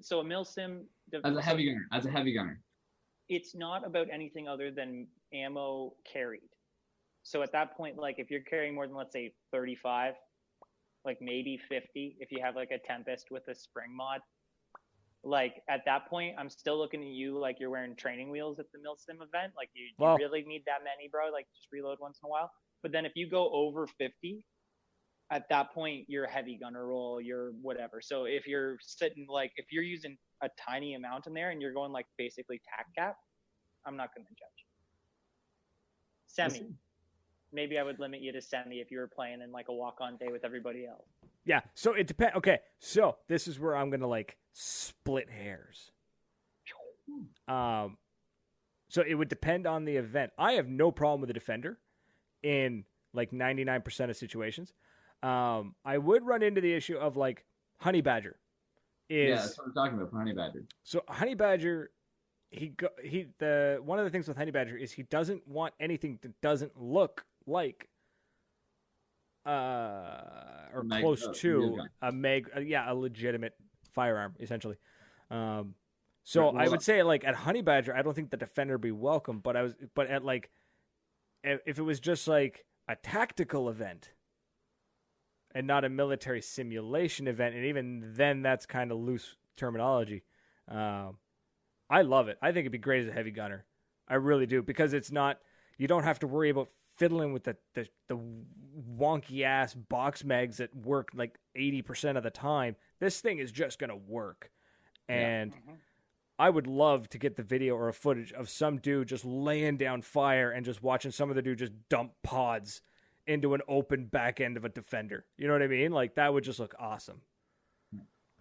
C: So a milsim
A: as a heavy gunner.
C: It's not about anything other than ammo carried. So at that point, like if you're carrying more than, let's say, 35, like maybe 50, if you have like a Tempest with a spring mod, like at that point, I'm still looking at you like you're wearing training wheels at the milsim event. Like you really need that many, bro. Like just reload once in a while. But then if you go over 50, at that point, you're a heavy gunner roll, you're whatever. So if you're sitting like, if you're using a tiny amount in there and you're going like basically tac cap, I'm not going to judge. Semi. Maybe I would limit you to semi if you were playing in like a walk-on day with everybody else.
B: Yeah. So it depends. Okay. So this is where I'm going to like split hairs. So it would depend on the event. I have no problem with a defender in like 99% of situations. I would run into the issue of like honey badger.
A: That's what I'm talking about for honey badger.
B: So honey badger, one of the things with honey badger is he doesn't want anything that doesn't look like or close to a legitimate firearm essentially. So I would say like at honey badger, I don't think the defender would be welcome, but at like if it was just like a tactical event and not a military simulation event, and even then that's kind of loose terminology. I love it. I think it'd be great as a heavy gunner. I really do, because it's not, you don't have to worry about fiddling with the wonky ass box mags that work like 80% of the time. This thing is just going to work. And I would love to get the video or a footage of some dude just laying down fire and just watching some of the dude just dump pods into an open back end of a defender. You know what I mean? Like that would just look awesome.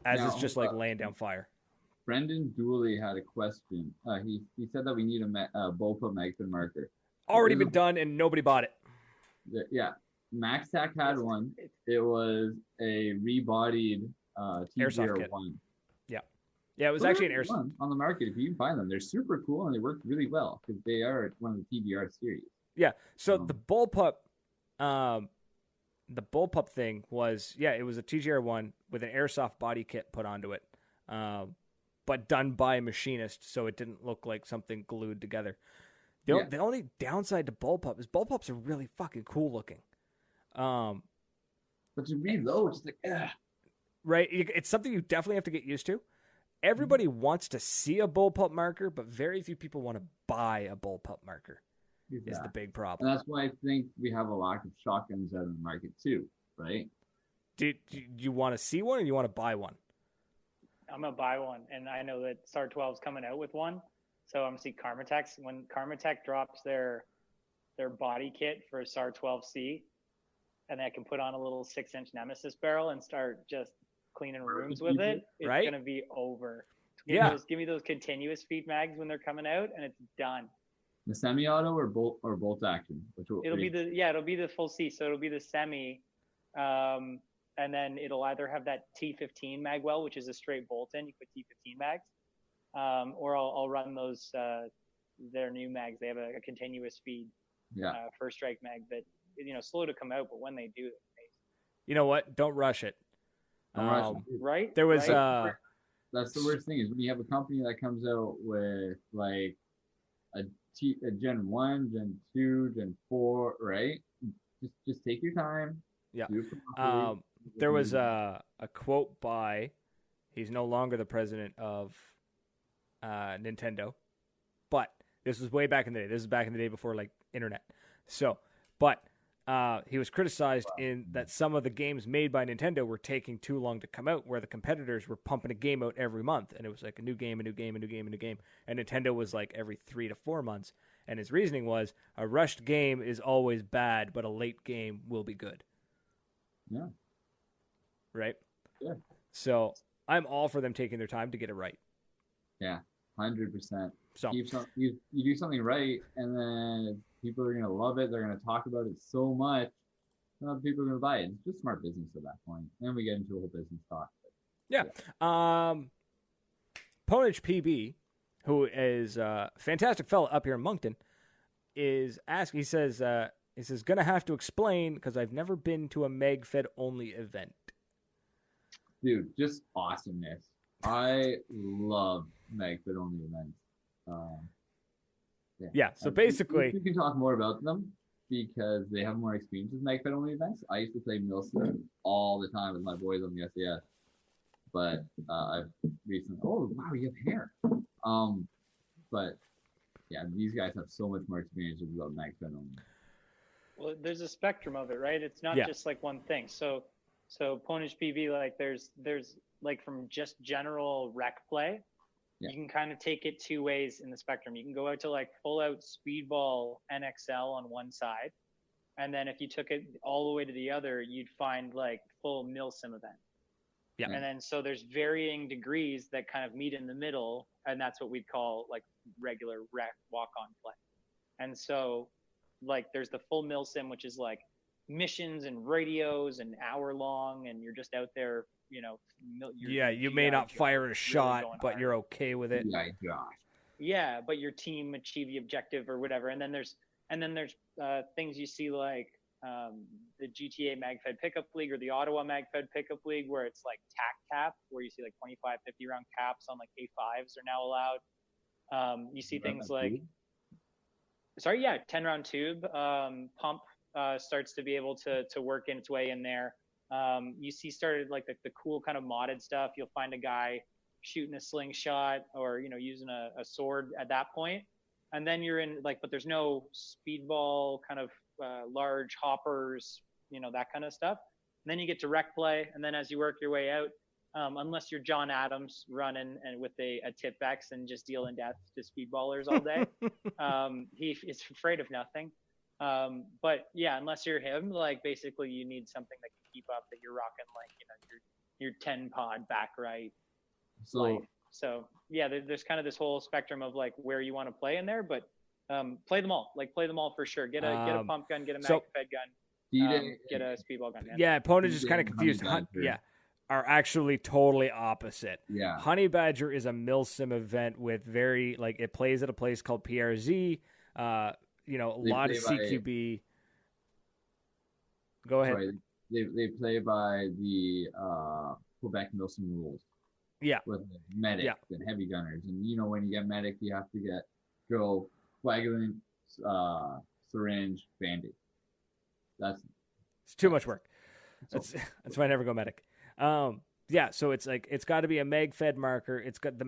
B: It's just like laying down fire.
A: Brendan Dooley had a question. He said that we need a bullpup magazine marker.
B: Already been done and nobody bought it.
A: Yeah. MaxTac had one. It was a rebodied TGR1.
B: Yeah, it was actually an airsoft
A: on the market. If you can find them, they're super cool and they work really well because they are one of the TGR series. Yeah.
B: So the bullpup thing was, it was a TGR1 with an airsoft body kit put onto it, but done by a machinist, so it didn't look like something glued together. The only downside to bullpup is bullpups are really fucking cool looking.
A: But to reload, it's like,
B: right? It's something you definitely have to get used to. Everybody wants to see a bullpup marker, but very few people want to buy a bullpup marker. Is the big problem.
A: And that's why I think we have a lack of shotguns out in the market too, right?
B: Do you want to see one or do you want to buy one?
C: I'm going to buy one, and I know that SAR 12 is coming out with one. So I'm going to see Karmatech. When Karmatech drops their body kit for SAR 12C, and I can put on a little 6-inch Nemesis barrel and start just cleaning rooms with it, it's going to be over. Give me those continuous feed mags when they're coming out, and it's done.
A: The semi-auto or bolt action?
C: It'll be the full C. So it'll be the semi, and then it'll either have that T15 mag well, which is a straight bolt in. You put T15 mags, or I'll run those their new mags. They have a continuous feed first strike mag that slow to come out, but when they do, it's amazing.
B: You know what? Don't rush it.
C: Right?
B: There was
A: that's the worst thing is when you have a company that comes out with like a Gen 1, Gen 2, Gen 4, right? Just take your time.
B: Yeah. There was a quote by, he's no longer the president of Nintendo, but this was way back in the day. This is back in the day before like internet. So, but he was criticized in that some of the games made by Nintendo were taking too long to come out, where the competitors were pumping a game out every month, and it was like a new game, a new game, a new game, a new game, and Nintendo was like every 3 to 4 months. And his reasoning was a rushed game is always bad, but a late game will be good.
A: Yeah.
B: Right?
A: Yeah.
B: So I'm all for them taking their time to get it right.
A: Yeah, 100%.
B: So
A: you do something right, and then people are going to love it. They're going to talk about it so much. People are going to buy it. It's just smart business at that point. Then we get into a whole business talk.
B: Yeah. Ponage PB, who is a fantastic fella up here in Moncton, is asking. He says, gonna have to explain because I've never been to a MagFed only event.
A: Dude, just awesomeness. I love MagFed only events.
B: So basically,
A: you can talk more about them because they have more experience with MagFed only events. I used to play Milsim all the time with my boys on the SAS, but I've recently. Oh wow, you have hair. But yeah, these guys have so much more experience with MagFed only.
C: Well, there's a spectrum of it, right? It's not just like one thing. So Ponage PV, like there's like from just general rec play. Yeah. You can kind of take it 2 ways in the spectrum. You can go out to like full out speedball NXL on one side. And then if you took it all the way to the other, you'd find like full Milsim event. Yeah. And then so there's varying degrees that kind of meet in the middle. And that's what we'd call like regular rec walk-on play. And so like there's the full Milsim, which is like missions and radios and hour long. And you're just out there, you know.
B: You may not fire a shot, but you're okay with it.
C: Yeah, but your team achieve the objective or whatever. And then there's things you see like the GTA MagFed Pickup League or the Ottawa MagFed Pickup League, where it's like tac cap, where you see like 25, 50 round caps on like A5s are now allowed. You see things like, 10 round tube pump starts to be able to work its way in there. You see started like the cool kind of modded stuff. You'll find a guy shooting a slingshot or, you know, using a sword at that point. And then you're in like, but there's no speedball kind of large hoppers, you know, that kind of stuff. And then you get to rec play. And then as you work your way out, unless you're John Adams running and with a Tippmann and just dealing death to speedballers all day, he is afraid of nothing. But yeah, unless you're him, like basically you need something that can keep up, that you're rocking like, you know, your 10 pod back right. So yeah, there's kind of this whole spectrum of like where you want to play in there, but play them all for sure. Get a pump gun, get a MagFed gun, get a speedball gun.
B: Yeah, Ponage is kind of confused. Are actually totally opposite.
A: Yeah,
B: Honey Badger is a Milsim event with very like it plays at a place called PRZ. You know, a lot of CQB. Go ahead.
A: Sorry, they play by the Quebec Milsim rules.
B: Yeah.
A: With medics and heavy gunners. And, you know, when you get medic, you have to go coagulant, syringe, Band-Aid.
B: It's too much work. That's why I never go medic. So it's like, it's got to be a MagFed marker. It's got the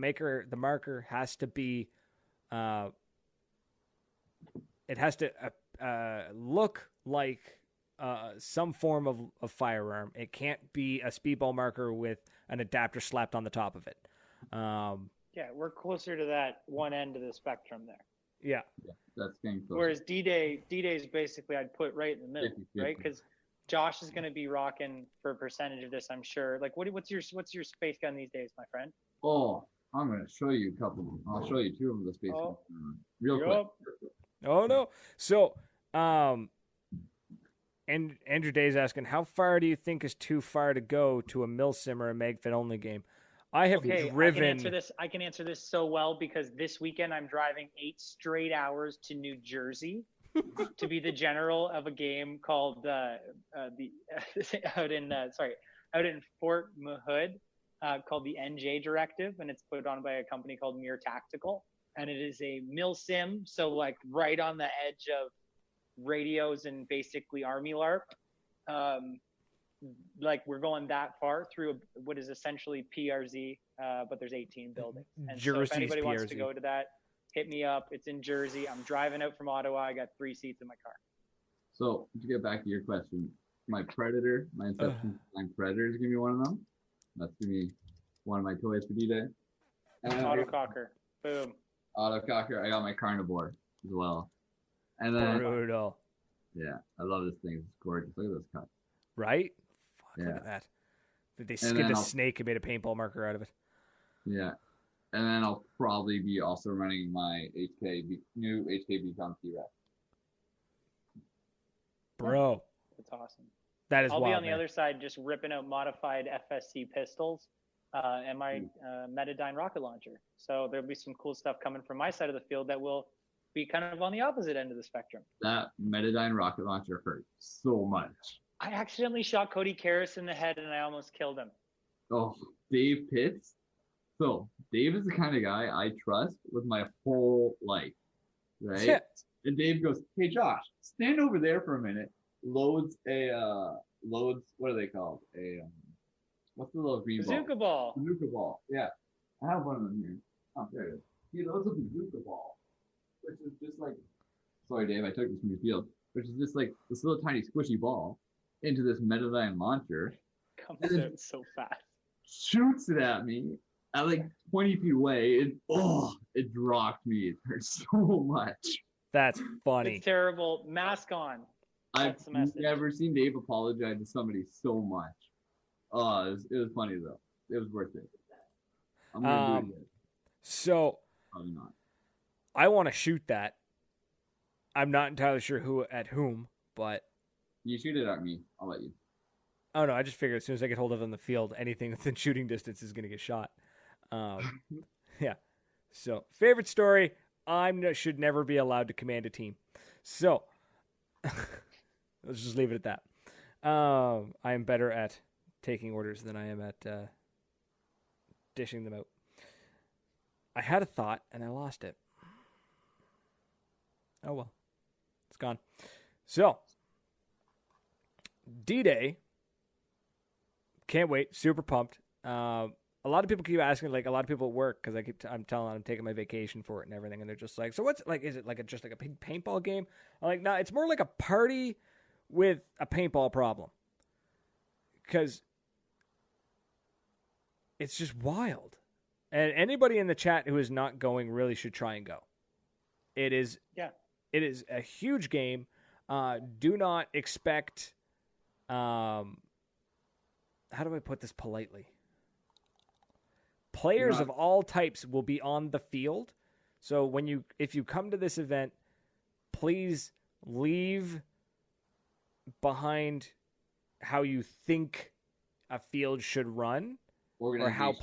B: marker has to be, it has to look like some form of firearm. It can't be a speedball marker with an adapter slapped on the top of it.
C: Yeah, we're closer to that one end of the spectrum there.
B: Yeah,
A: that's getting closer.
C: Whereas DDay is basically I'd put right in the middle, 50-50. Right? Because Josh is going to be rocking for a percentage of this, I'm sure. Like, what's your space gun these days, my friend?
A: Oh, I'm going to show you a couple. I'll show you 2 of the space guns real quick.
B: Oh no! So, and Andrew Day's asking, how far do you think is too far to go to a Milsim or a MagFed only game? I have driven.
C: I can answer this so well because this weekend I'm driving 8 straight hours to New Jersey to be the general of a game called out in Fort Hood called the NJ Directive, and it's put on by a company called Mere Tactical, and it is a Milsim, so like right on the edge of radios and basically Army LARP. Like we're going that far through what is essentially PRZ, but there's 18 buildings. And so if anybody wants to go to that, hit me up. It's in Jersey. I'm driving out from Ottawa. I got 3 seats in my car.
A: So to get back to your question, my Inception Design Predator is gonna be one of them. That's gonna be one of my toys for DDay.
C: Autococker. Boom.
A: Autococker. I got my Carnivore as well. And then
B: Brutal.
A: Yeah, I love this thing. It's gorgeous. Look at those cuts.
B: Right? Fuck,
A: Yeah.
B: look at that. They skinned a snake and made a paintball marker out of it.
A: Yeah. And then I'll probably be also running my new HKB Tom T-Rex.
B: Bro.
C: That's awesome.
B: That is
C: I'll
B: wild,
C: be on the
B: man.
C: other side just ripping out modified FSC pistols and my Metadyne rocket launcher. So there'll be some cool stuff coming from my side of the field that will be kind of on the opposite end of the spectrum.
A: That Metadyne rocket launcher hurt so much.
C: I accidentally shot Cody Karras in the head and I almost killed him.
A: Oh, Dave Pitts. So Dave is the kind of guy I trust with my whole life, right?
B: Yeah.
A: And Dave goes, "Hey Josh, stand over there for a minute." Loads what are they called? What's the little green
C: Bazooka ball?
A: Bazooka ball. Yeah, I have one of them here. Oh, there it is. He loads a bazooka ball, which is just like, sorry Dave, I took this from your field, which is just like this little tiny squishy ball into this Metadyne launcher.
C: Comes out so fast.
A: Shoots it at me at like 20 feet away. It dropped me. It hurt so much.
B: That's funny.
C: It's terrible. Mask on.
A: I've never seen Dave apologize to somebody so much. It was funny though. It was worth it. I'm gonna do it again.
B: So
A: Probably not.
B: I want to shoot that. I'm not entirely sure who at whom, but
A: You shoot it at me. I'll let you.
B: oh no, I just figured as soon as I get hold of it on the field, anything within shooting distance is going to get shot. Yeah. So favorite story: should never be allowed to command a team. So let's just leave it at that. I am better at taking orders than I am at dishing them out. I had a thought and I lost it. Oh well, it's gone. So DDay, can't wait. Super pumped. A lot of people keep asking, like a lot of people at work, because I'm telling them I'm taking my vacation for it and everything, and they're just like, so what's like? Is it like just like a big paintball game? I'm like, no, it's more like a party with a paintball problem, because it's just wild. And anybody in the chat who is not going really should try and go. It is a huge game. Do not expect. How do I put this politely? Players of all types will be on the field. So if you come to this event, please leave behind how you think a field should run or how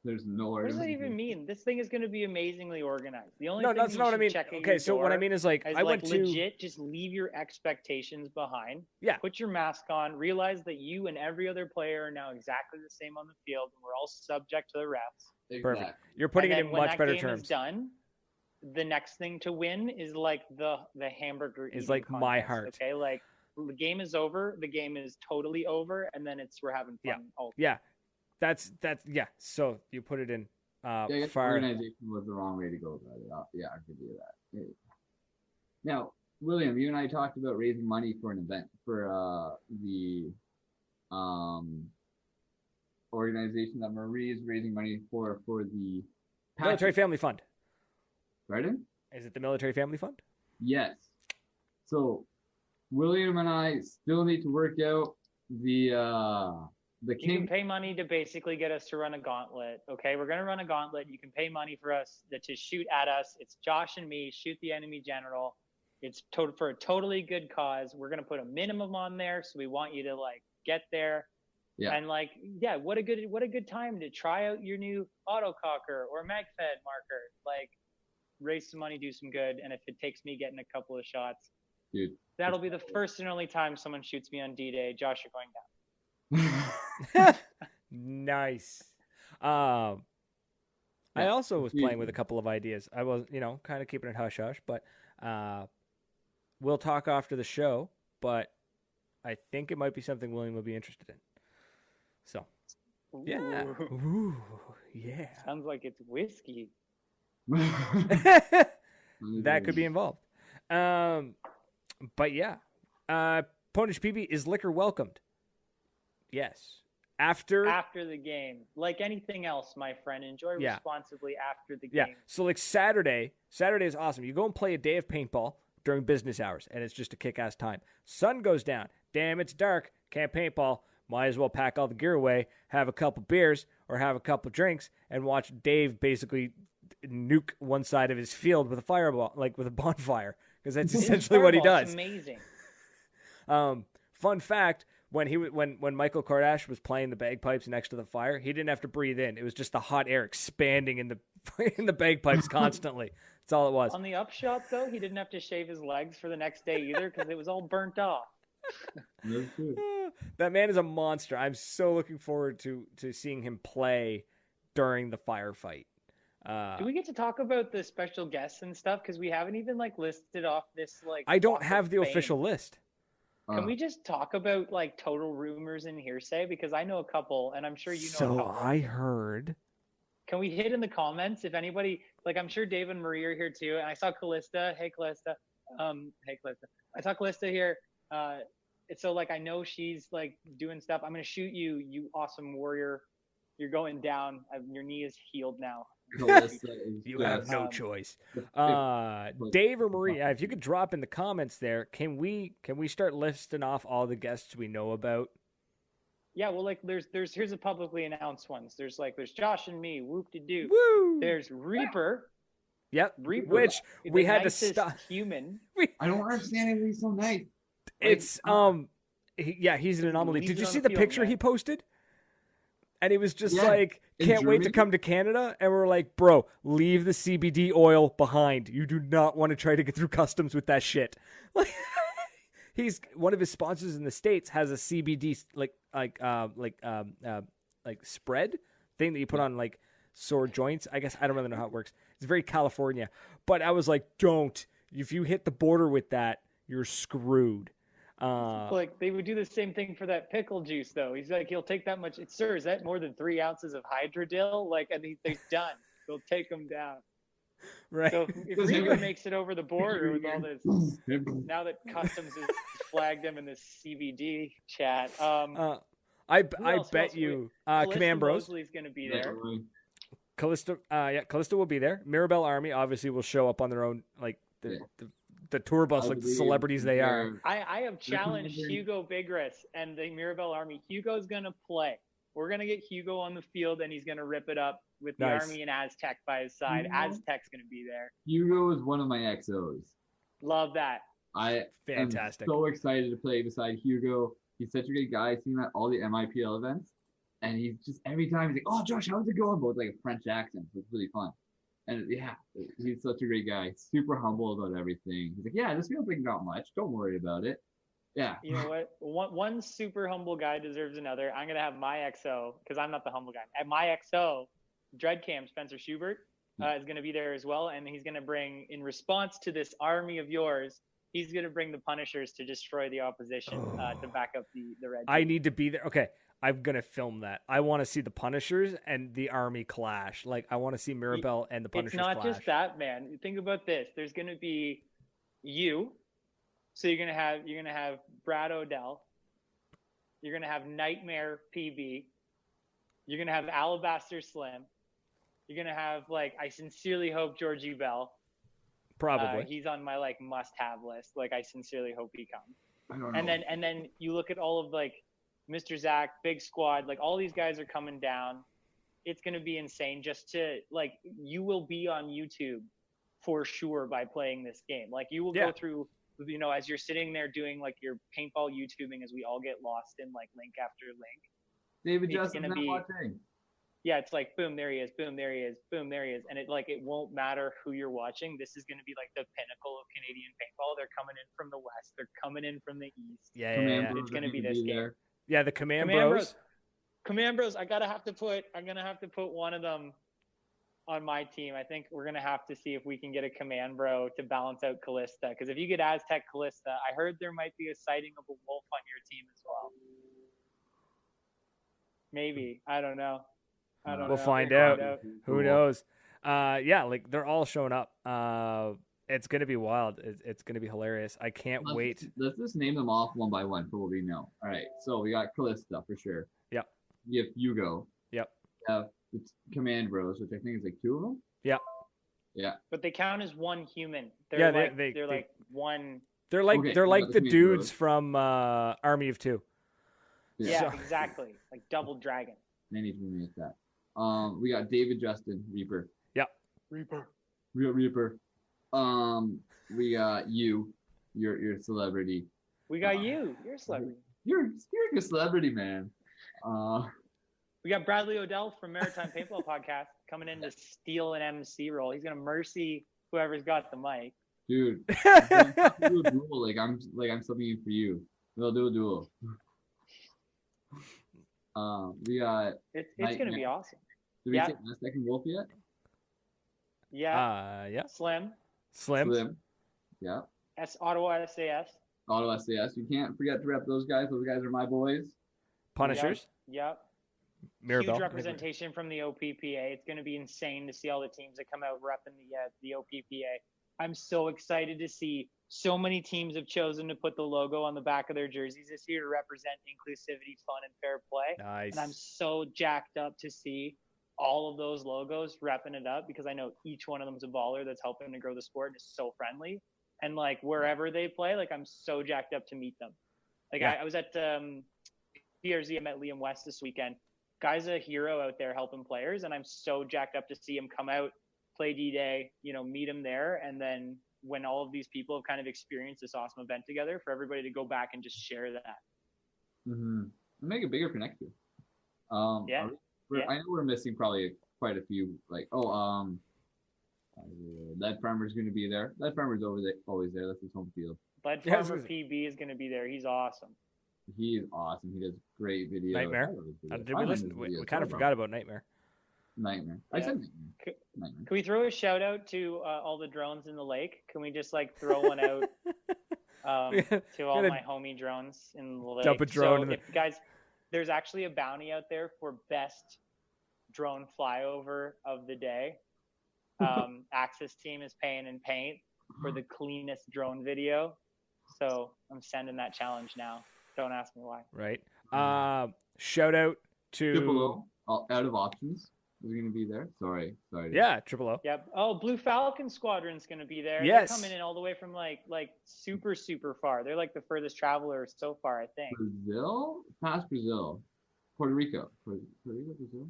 A: There's no
C: What does that even mean? This thing is going to be amazingly organized. The only
B: no,
C: thing
B: that's not what I mean. Okay, so what I mean is like I went to
C: legit. Just leave your expectations behind.
B: Yeah.
C: Put your mask on. Realize that you and every other player are now exactly the same on the field, and we're all subject to the refs.
A: Exactly.
B: Perfect. You're putting it in much better terms.
C: When that game is done, the next thing to win is like the hamburger.
B: Is like
C: contest,
B: my heart.
C: Okay, like the game is over. The game is totally over, and then we're having fun.
B: Yeah. That's yeah. So you put it in.
A: I guess organization was the wrong way to go about it. Yeah, I could do that. Yeah. Now, William, you and I talked about raising money for an event for the organization that Marie is raising money for the
B: Military Family Fund.
A: Pardon?
B: Is it the Military Family Fund?
A: Yes. So William and I still need to work out you
C: can pay money to basically get us to run a gauntlet. Okay, we're going to run a gauntlet. You can pay money for us to shoot at us. It's Josh and me, shoot the enemy general. It's for a totally good cause. We're going to put a minimum on there. So we want you to like get there. Yeah. And like, yeah, what a good time to try out your new autococker or MagFed marker. Like raise some money, do some good. And if it takes me getting a couple of shots,
A: dude,
C: that'll be the first and only time someone shoots me on D-Day. Josh, you're going down.
B: Nice. I also was playing with a couple of ideas. I was, kind of keeping it hush hush, but we'll talk after the show. But I think it might be something William will be interested in. So, yeah, ooh, yeah.
C: Sounds like it's whiskey.
B: That could be involved. But yeah, Ponish PB, is liquor welcomed? Yes. After
C: the game, like anything else, my friend, enjoy
B: Yeah.
C: responsibly after the
B: Yeah.
C: game.
B: So like Saturday is awesome. You go and play a day of paintball during business hours, and it's just a kick-ass time. Sun goes down. Damn, it's dark. Can't paintball. Might as well pack all the gear away, have a couple beers or have a couple drinks, and watch Dave basically nuke one side of his field with a fireball, like with a bonfire, because that's essentially what he does.
C: Amazing.
B: Fun fact: when Michael Kardashian was playing the bagpipes next to the fire, he didn't have to breathe in. It was just the hot air expanding in the bagpipes constantly. That's all it was.
C: On the upshot, though, he didn't have to shave his legs for the next day either because it was all burnt off.
B: That man is a monster. I'm so looking forward to seeing him play during the firefight.
C: Do we get to talk about the special guests and stuff? Because we haven't even listed off this
B: I don't have the official list.
C: Can we just talk about total rumors and hearsay? Because I know a couple, and I'm sure you know.
B: So I heard.
C: Can we hit in the comments if anybody I'm sure Dave and Marie are here too, and I saw Callista. Hey Callista. Hey Callista. I saw Callista here. So I know she's doing stuff. I'm gonna shoot you, you awesome warrior. You're going down. Your knee is healed now.
B: You have no choice. Dave or Maria, if you could drop in the comments there, can we start listing off all the guests we know about?
C: Yeah, well, here's the publicly announced ones. There's Josh and me, whoop-de-doo.
B: Woo!
C: There's Reaper.
B: Yep.
C: Reaper,
B: which we had to stop.
C: Human.
A: I don't understand him. He's so nice.
B: It's he's an anomaly. Did you see the picture he posted? And he was just can't wait to come to Canada. And we're like, bro, leave the CBD oil behind. You do not want to try to get through customs with that shit. He's one of his sponsors in the States has a CBD spread thing that you put on sore joints. I guess I don't really know how it works. It's very California. But I was like, don't. If you hit the border with that, you're screwed.
C: They would do the same thing for that pickle juice, though. He's he'll take that much. Sir, is that more than 3 ounces of Hydrodill? And he's done. They'll take him down.
B: Right.
C: So if Reaper makes it over the border with all this, now that customs has flagged him in this CBD chat,
B: I bet you, Command Bros.
C: Mosley's going to be there.
B: Callista will be there. Mirabelle Army obviously will show up on their own, the tour bus, the celebrities they are.
C: I have challenged Hugo Bigris and the Mirabelle Army. Hugo's going to play. We're going to get Hugo on the field, and he's going to rip it up with the Army and Aztec by his side. Aztec's going to be there.
A: Hugo is one of my XOs.
C: Love that.
B: Fantastic.
A: I'm so excited to play beside Hugo. He's such a good guy. I've seen him at all the MIPL events. And he's just, every time he's like, oh, Josh, how's it going? But with a French accent. So it's really fun. And he's such a great guy. Super humble about everything. He's like, this feels like not much. Don't worry about it. Yeah.
C: You know what? One super humble guy deserves another. I'm going to have my XO, because I'm not the humble guy. At my XO, Dreadcam Spencer Schubert is going to be there as well. And he's going to bring, in response to this army of yours, he's going to bring the Punishers to destroy the opposition to back up the Red team.
B: I need to be there. Okay. I'm going to film that. I want to see the Punishers and the Army clash. I want to see Mirabelle and the Punishers clash.
C: It's not just that, man. Think about this. There's going to be you. So you're going to have Brad Odell. You're going to have Nightmare PB. You're going to have Alabaster Slim. You're going to have I sincerely hope Georgie Bell.
B: Probably.
C: He's on my must-have list. I sincerely hope he comes.
A: I don't know.
C: And then you look at all of Mr. Zach, Big Squad, all these guys are coming down. It's going to be insane just to, you will be on YouTube for sure by playing this game. You will go through, as you're sitting there doing, your paintball YouTubing as we all get lost in, link after link.
A: David Justin's not watching.
C: Yeah, it's boom, there he is, boom, there he is, boom, there he is. And it won't matter who you're watching. This is going to be the pinnacle of Canadian paintball. They're coming in from the west. They're coming in from the east.
B: Yeah.
C: It's going to be this game.
B: Yeah, the Command Bros.
C: Command Bros. I'm gonna have to put one of them on my team. I think we're gonna have to see if we can get a Command Bro to balance out Callista. Because if you get Aztec Callista, I heard there might be a sighting of a wolf on your team as well. Maybe. I don't know.
B: We'll find out. Who knows? They're all showing up. It's gonna be wild. It's gonna be hilarious. I can't wait.
A: Let's just name them off one by one for what we know. All right. So we got Callista for sure.
B: Yep.
A: You have Hugo.
B: Yep.
A: You have the Command Bros, which I think is like 2 of them.
B: Yep.
A: Yeah.
C: But they count as one human. They're
B: yeah,
C: they're like one.
B: They're like
A: Okay,
B: they're like the dudes
A: Bros.
B: from Army of Two.
C: Yeah, exactly. Like Double Dragon.
A: I need to remake that. We got David Justin Reaper.
B: Yep.
C: Reaper.
A: Real Reaper. We got you. You're a celebrity.
C: We got you. You're a celebrity.
A: You're a celebrity, man.
C: We got Bradley Odell from Maritime Paintball Podcast coming in to steal an MC role. He's gonna mercy whoever's got the mic.
A: Dude, do a duel. I'm subbing in for you. We'll do a duel. We got.
C: It's gonna be awesome.
A: Did we say Last Second Wolf yet?
C: Yeah.
B: Yeah.
C: Slim.
A: Yeah.
C: Ottawa SAS.
A: Auto SAS. You can't forget to rep those guys. Those guys are my boys.
B: Punishers.
C: Yep.
B: Mirabelle.
C: Huge representation from the OPPA. It's going to be insane to see all the teams that come out repping the OPPA. I'm so excited to see so many teams have chosen to put the logo on the back of their jerseys this year to represent inclusivity, fun, and fair play.
B: Nice.
C: And I'm so jacked up to see all of those logos repping it up because I know each one of them is a baller that's helping to grow the sport and is so friendly. And like wherever they play, like I'm so jacked up to meet them. Like I was at PRZ. I met Liam West this weekend. Guy's a hero out there helping players, and I'm so jacked up to see him come out, play DDay, meet him there, and then when all of these people have kind of experienced this awesome event together, for everybody to go back and just share that.
A: Mm-hmm. Make it bigger for next year.
C: Yeah.
A: I know we're missing probably quite a few. Lead Farmer's going to be there. Lead Farmer's always there. That's his home field.
C: Lead Farmer PB is going to be there. He's awesome.
A: He is awesome. He does great videos.
B: Nightmare. Did we listen? We kind of forgot about Nightmare.
A: Nightmare. I said Nightmare.
C: Can we throw a shout out to all the drones in the lake? Can we just throw one out to all my homie drones in the lake?
B: Dump a drone.
C: So guys, there's actually a bounty out there for best drone flyover of the day. Axis team is paying in paint for the cleanest drone video. So I'm sending that challenge now. Don't ask me why.
B: Right. Shout out to
A: Triple O, out of options. Is going to be there. Sorry.
B: Yeah, Triple O.
C: Yep. Oh, Blue Falcon Squadron's going to be there.
B: Yes.
C: They're coming in all the way from like super, super far. They're like the furthest travelers so far, I think.
A: Brazil? Past Brazil. Puerto Rico. Puerto Rico, Brazil?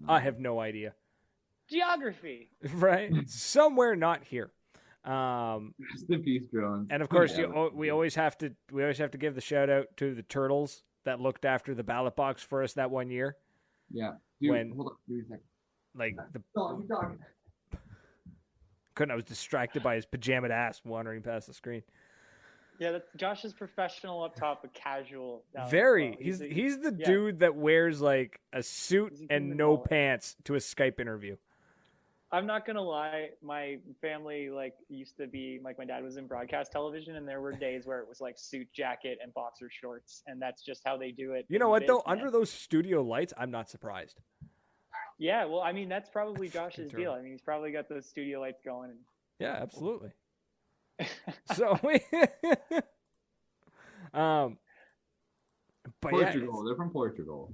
B: I have no idea.
C: Geography.
B: Right. Somewhere not here.
A: Rest in peace, drones.
B: And of course, we always have to give the shout out to the turtles that looked after the ballot box for us that one year.
A: Yeah. Dude, hold on, give me a second.
B: I was distracted by his pajamaed ass wandering past the screen.
C: Yeah, that's Josh's professional up top, but casual.
B: Very. He's the dude that wears like a suit and no pants to a Skype interview.
C: I'm not gonna lie, my family used to be my dad was in broadcast television, and there were days where it was like suit jacket and boxer shorts, and that's just how they do it.
B: You know what though? Under those studio lights, I'm not surprised.
C: Yeah, well, I mean that's probably Josh's deal. I mean he's probably got those studio lights going.
B: Yeah, absolutely. So we, but
A: Portugal. They're from Portugal.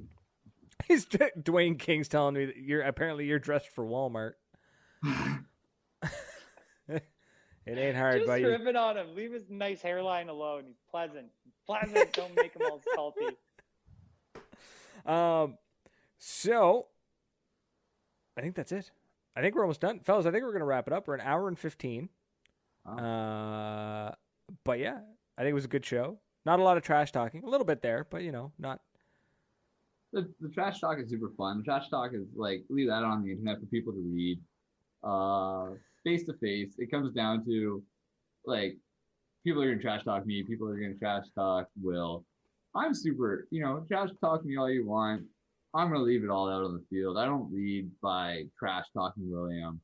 B: He's Dwayne King's telling me that you're dressed for Walmart. It ain't hard,
C: just
B: buddy.
C: Just ripping on him. Leave his nice hairline alone. He's pleasant. Don't make him all salty.
B: So I think that's it. I think we're almost done, fellas. I think we're gonna wrap it up. We're an hour and 15.
A: Wow.
B: But yeah, I think it was a good show. Not a lot of trash talking. A little bit there, but not.
A: The trash talk is super fun. The trash talk is leave that on the internet for people to read. Face to face, it comes down to people are gonna trash talk me, people are gonna trash talk Will. I'm super, trash talk me all you want. I'm gonna leave it all out on the field. I don't lead by trash talking William.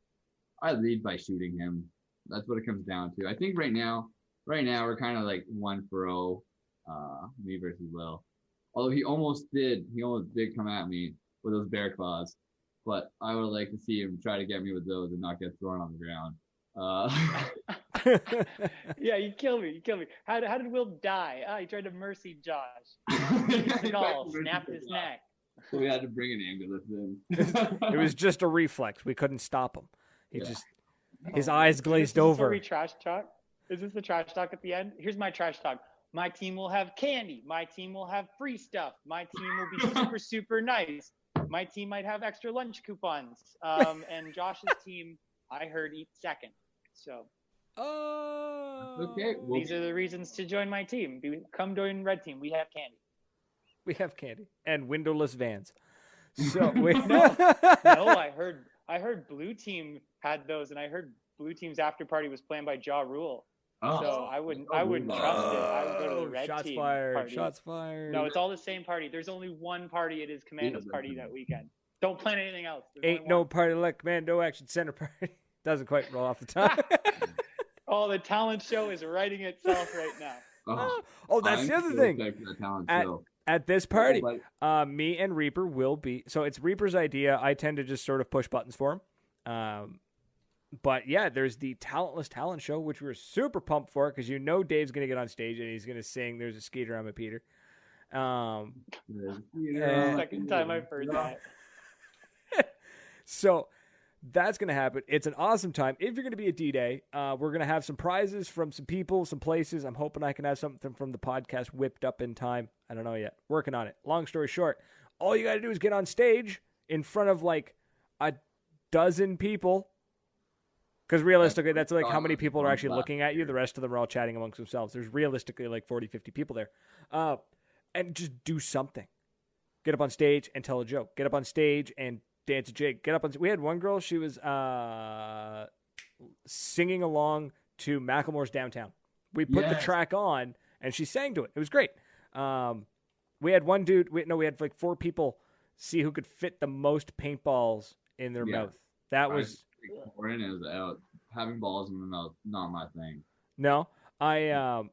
A: I lead by shooting him. That's what it comes down to. I think right now we're kind of 1-0, me versus Will. Although he almost did come at me with those bear claws, but I would like to see him try to get me with those and not get thrown on the ground.
C: Yeah, you kill me. How did Will die? He tried to mercy Josh. He snapped his neck.
A: So we had to bring an ambulance in.
B: It was just a reflex. We couldn't stop him. His eyes glazed over.
C: Is this trash talk? Is this the trash talk at the end? Here's my trash talk. My team will have candy. My team will have free stuff. My team will be super, super nice. My team might have extra lunch coupons. And Josh's team, I heard, eat second. So.
A: Okay. Well,
C: these are the reasons to join my team. Come join Red Team. We have candy.
B: We have candy and windowless vans. So
C: no, I heard Blue Team had those, and I heard Blue Team's after party was planned by Ja Rule. Oh. So I wouldn't trust it. I would go to the Red Team party.
B: Shots fired.
C: No, it's all the same party. There's only one party. It is Commando's party that weekend. Don't plan anything else.
B: Ain't no party like Commando Action Center party. Doesn't quite roll off the tongue.
C: Oh, the talent show is writing itself right now.
B: Oh, that's the other thing. At this party, me and Reaper will be. So it's Reaper's idea. I tend to just sort of push buttons for him. But yeah, there's the Talentless Talent Show, which we're super pumped for because Dave's going to get on stage and he's going to sing "There's a Skeeter, I'm a Peter."
C: Second time I've heard that.
B: So that's going to happen. It's an awesome time. If you're going to be at DDay, we're going to have some prizes from some people, some places. I'm hoping I can have something from the podcast whipped up in time. I don't know yet. Working on it. Long story short, all you got to do is get on stage in front of like a dozen people. Because realistically, that's like how many people are actually looking at you. The rest of them are all chatting amongst themselves. There's realistically like 40, 50 people there. And just do something. Get up on stage and tell a joke. Get up on stage and dance a jig. Get up on. We had one girl. She was singing along to Macklemore's Downtown. We put the track on and she sang to it. It was great. We had one dude. We had like 4 people see who could fit the most paintballs in their mouth. That was.
A: In is out. Having balls in the mouth, not my thing.
B: No, it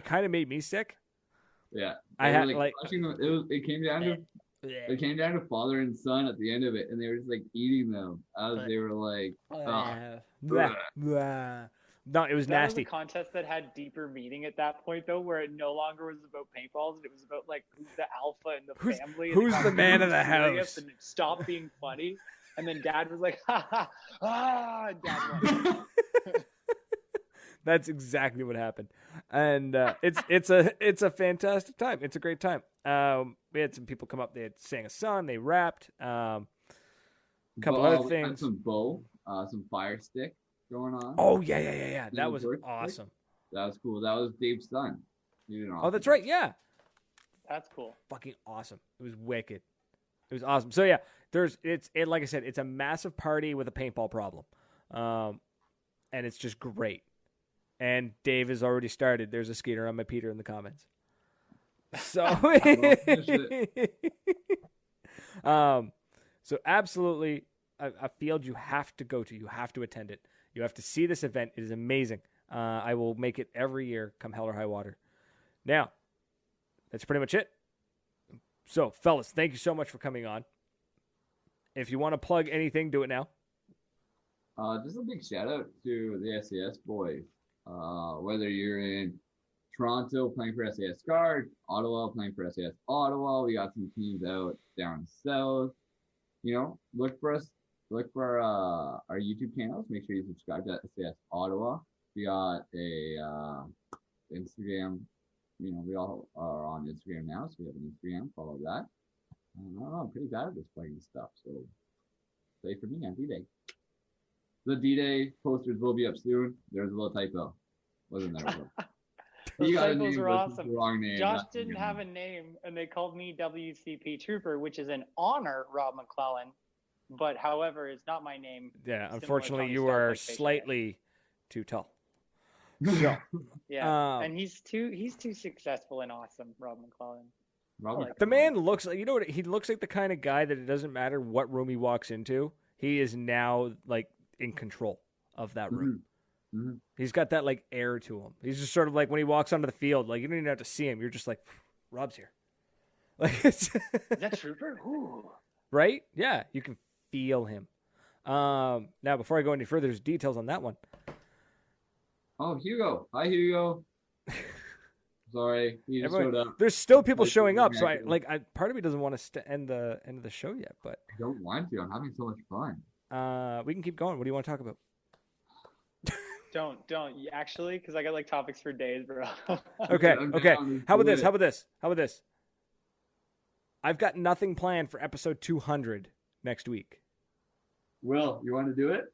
B: kind of made me sick.
A: Yeah,
B: I had
A: like it came down to father and son at the end of it, and they were just like eating them as they were like.
B: No, it was nasty.
C: That was a contest that had deeper meaning at that point, though, where it no longer was about paintballs, and it was about like who's the alpha in the family.
B: Who's the man of the house?
C: And it stopped being funny, and then Dad was like, "Ha ha ah!" And Dad won.
B: That's exactly what happened, and it's a fantastic time. It's a great time. We had some people come up. They had sang a song. They rapped. A couple other things.
A: Some bow, some fire stick going on.
B: Oh yeah. That was awesome.
A: That was cool. That was Dave's son.
B: Oh, that's right. Yeah,
C: that's cool.
B: Fucking awesome. It was wicked. It was awesome. So yeah, like I said, it's a massive party with a paintball problem, and it's just great. And Dave has already started. There's a Skeeter on my Peter in the comments. So, so absolutely, a field you have to go to. You have to attend it. You have to see this event. It is amazing. I will make it every year, come hell or high water. Now, that's pretty much it. So, fellas, thank you so much for coming on. If you want to plug anything, do it now.
A: Just a big shout out to the SAS boys. Whether you're in Toronto playing for SAS Guard, Ottawa playing for SAS Ottawa, we got some teams out down south. Look for us. Look for our YouTube channels. Make sure you subscribe to SAS Ottawa. We got a Instagram. We all are on Instagram now, so we have an Instagram. Follow that. I don't know. I'm pretty bad at this playing stuff, so play for me on DDay. The DDay posters will be up soon. There's a little typo. Wasn't there?
C: Those typos were awesome.
A: Wrong name.
C: Josh didn't have a name, and they called me WCP Trooper, which is an honor, Rob McClellan. But however, it's not my name.
B: Yeah, unfortunately, you are slightly too tall. So,
C: yeah, and he's too successful and awesome, Rob McClellan.
B: The man looks like, what, he looks like the kind of guy that it doesn't matter what room he walks into, he is now like in control of that room. Mm-hmm. He's got that like air to him. He's just sort of like when he walks onto the field, like you don't even have to see him. You're just like, Rob's here. Like,
C: is that Trooper? Ooh.
B: Right? Yeah, you can feel him. Now, before I go any further, there's details on that one.
A: Oh, Hugo. Hi, Hugo. Sorry, he just showed up.
B: There's still people showing up, so part of me doesn't want to end the show yet, but
A: I don't want to. I'm having so much fun.
B: We can keep going. What do you want to talk about?
C: Don't actually, because I got like topics for days, bro.
B: Okay. How about this? I've got nothing planned for episode 200 next week.
A: Will, you want to do it?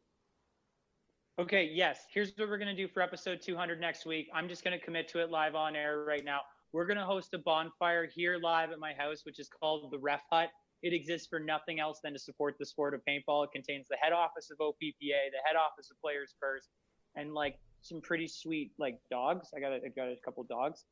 C: Okay, yes. Here's what we're going to do for episode 200 next week. I'm just going to commit to it live on air right now. We're going to host a bonfire here live at my house, which is called the Ref Hut. It exists for nothing else than to support the sport of paintball. It contains the head office of OPPA, the head office of Players First, and like some pretty sweet like dogs. I got a couple dogs.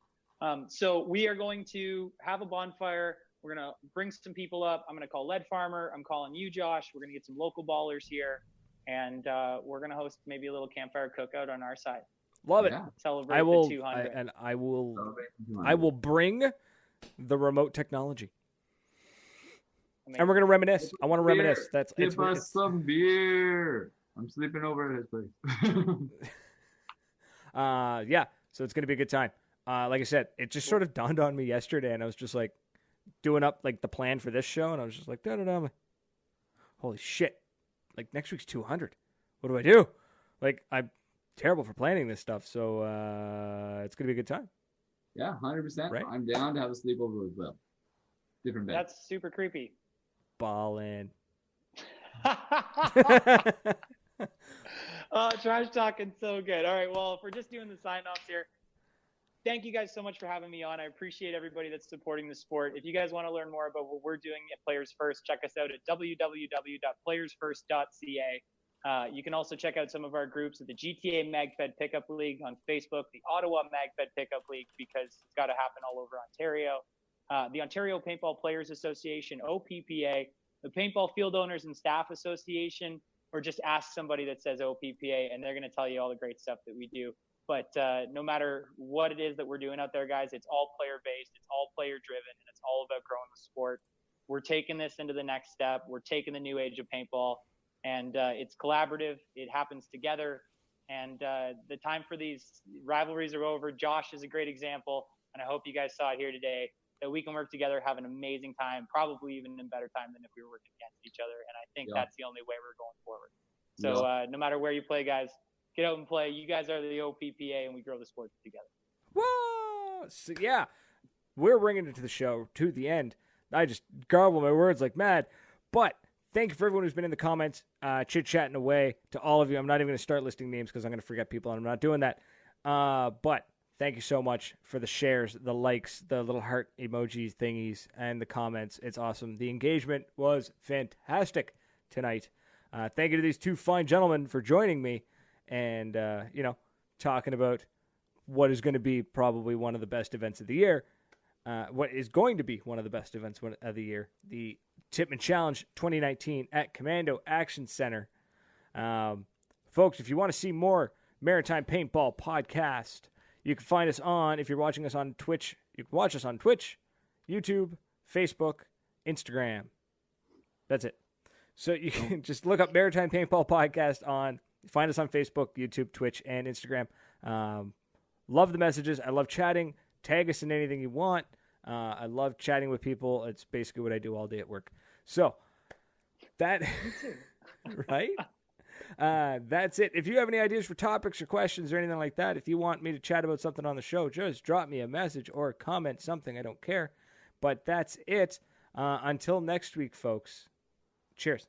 C: So we are going to have a bonfire. We're going to bring some people up. I'm going to call Lead Farmer. I'm calling you, Josh. We're going to get some local ballers here. And we're going to host maybe a little campfire cookout on our side.
B: Love it.
C: Celebrate the 200.
B: I will bring the remote technology. Amazing. And we're going to reminisce. I want to reminisce.
A: Give us some beer. I'm sleeping over at his place.
B: Yeah, so it's going to be a good time. Like I said, it just sort of dawned on me yesterday, and I was just like doing up like the plan for this show, and I was just like, da-da-da. Holy shit. Like, next week's 200. What do I do? Like, I'm terrible for planning this stuff, so it's going to be a good time.
A: Yeah, 100%.
B: Right?
A: I'm down to have a sleepover with Will. Different bed.
C: That's super creepy.
B: Ballin'.
C: Trash talking so good. All right, well, if we're just doing the sign-offs here, thank you guys so much for having me on. I appreciate everybody that's supporting the sport. If you guys want to learn more about what we're doing at Players First, check us out at www.playersfirst.ca. You can also check out some of our groups at the GTA MagFed Pickup League on Facebook, the Ottawa MagFed Pickup League, because it's got to happen all over Ontario, the Ontario Paintball Players Association, OPPA, the Paintball Field Owners and Staff Association, or just ask somebody that says OPPA, and they're going to tell you all the great stuff that we do. But no matter what it is that we're doing out there, guys, it's all player-based, it's all player-driven, and it's all about growing the sport. We're taking this into the next step. We're taking the new age of paintball, and it's collaborative. It happens together, and the time for these rivalries are over. Josh is a great example, and I hope you guys saw it here today, that we can work together, have an amazing time, probably even a better time than if we were working against each other, and I think that's the only way we're going forward. So no matter where you play, guys, get out and play. You guys are the OPPA, and we grow the sport together.
B: Whoa! So, yeah, we're bringing it to the show, to the end. I just garble my words like mad. But thank you for everyone who's been in the comments, chit-chatting away. To all of you, I'm not even going to start listing names because I'm going to forget people, and I'm not doing that. But thank you so much for the shares, the likes, the little heart emojis thingies, and the comments. It's awesome. The engagement was fantastic tonight. Thank you to these two fine gentlemen for joining me. And, talking about what is going to be probably one of the best events of the year, what is going to be one of the best events of the year, the Tippmann Challenge 2019 at Commando Action Center. Folks, if you want to see more Maritime Paintball podcast, you can find us on, if you're watching us on Twitch, you can watch us on Twitch, YouTube, Facebook, Instagram. That's it. So you can just look up Maritime Paintball podcast on. Find us on Facebook, YouTube, Twitch, and Instagram. Love the messages. I love chatting. Tag us in anything you want. I love chatting with people. It's basically what I do all day at work. So that, right? That's it. If you have any ideas for topics or questions or anything like that, if you want me to chat about something on the show, just drop me a message or comment something. I don't care. But that's it. Until next week, folks. Cheers.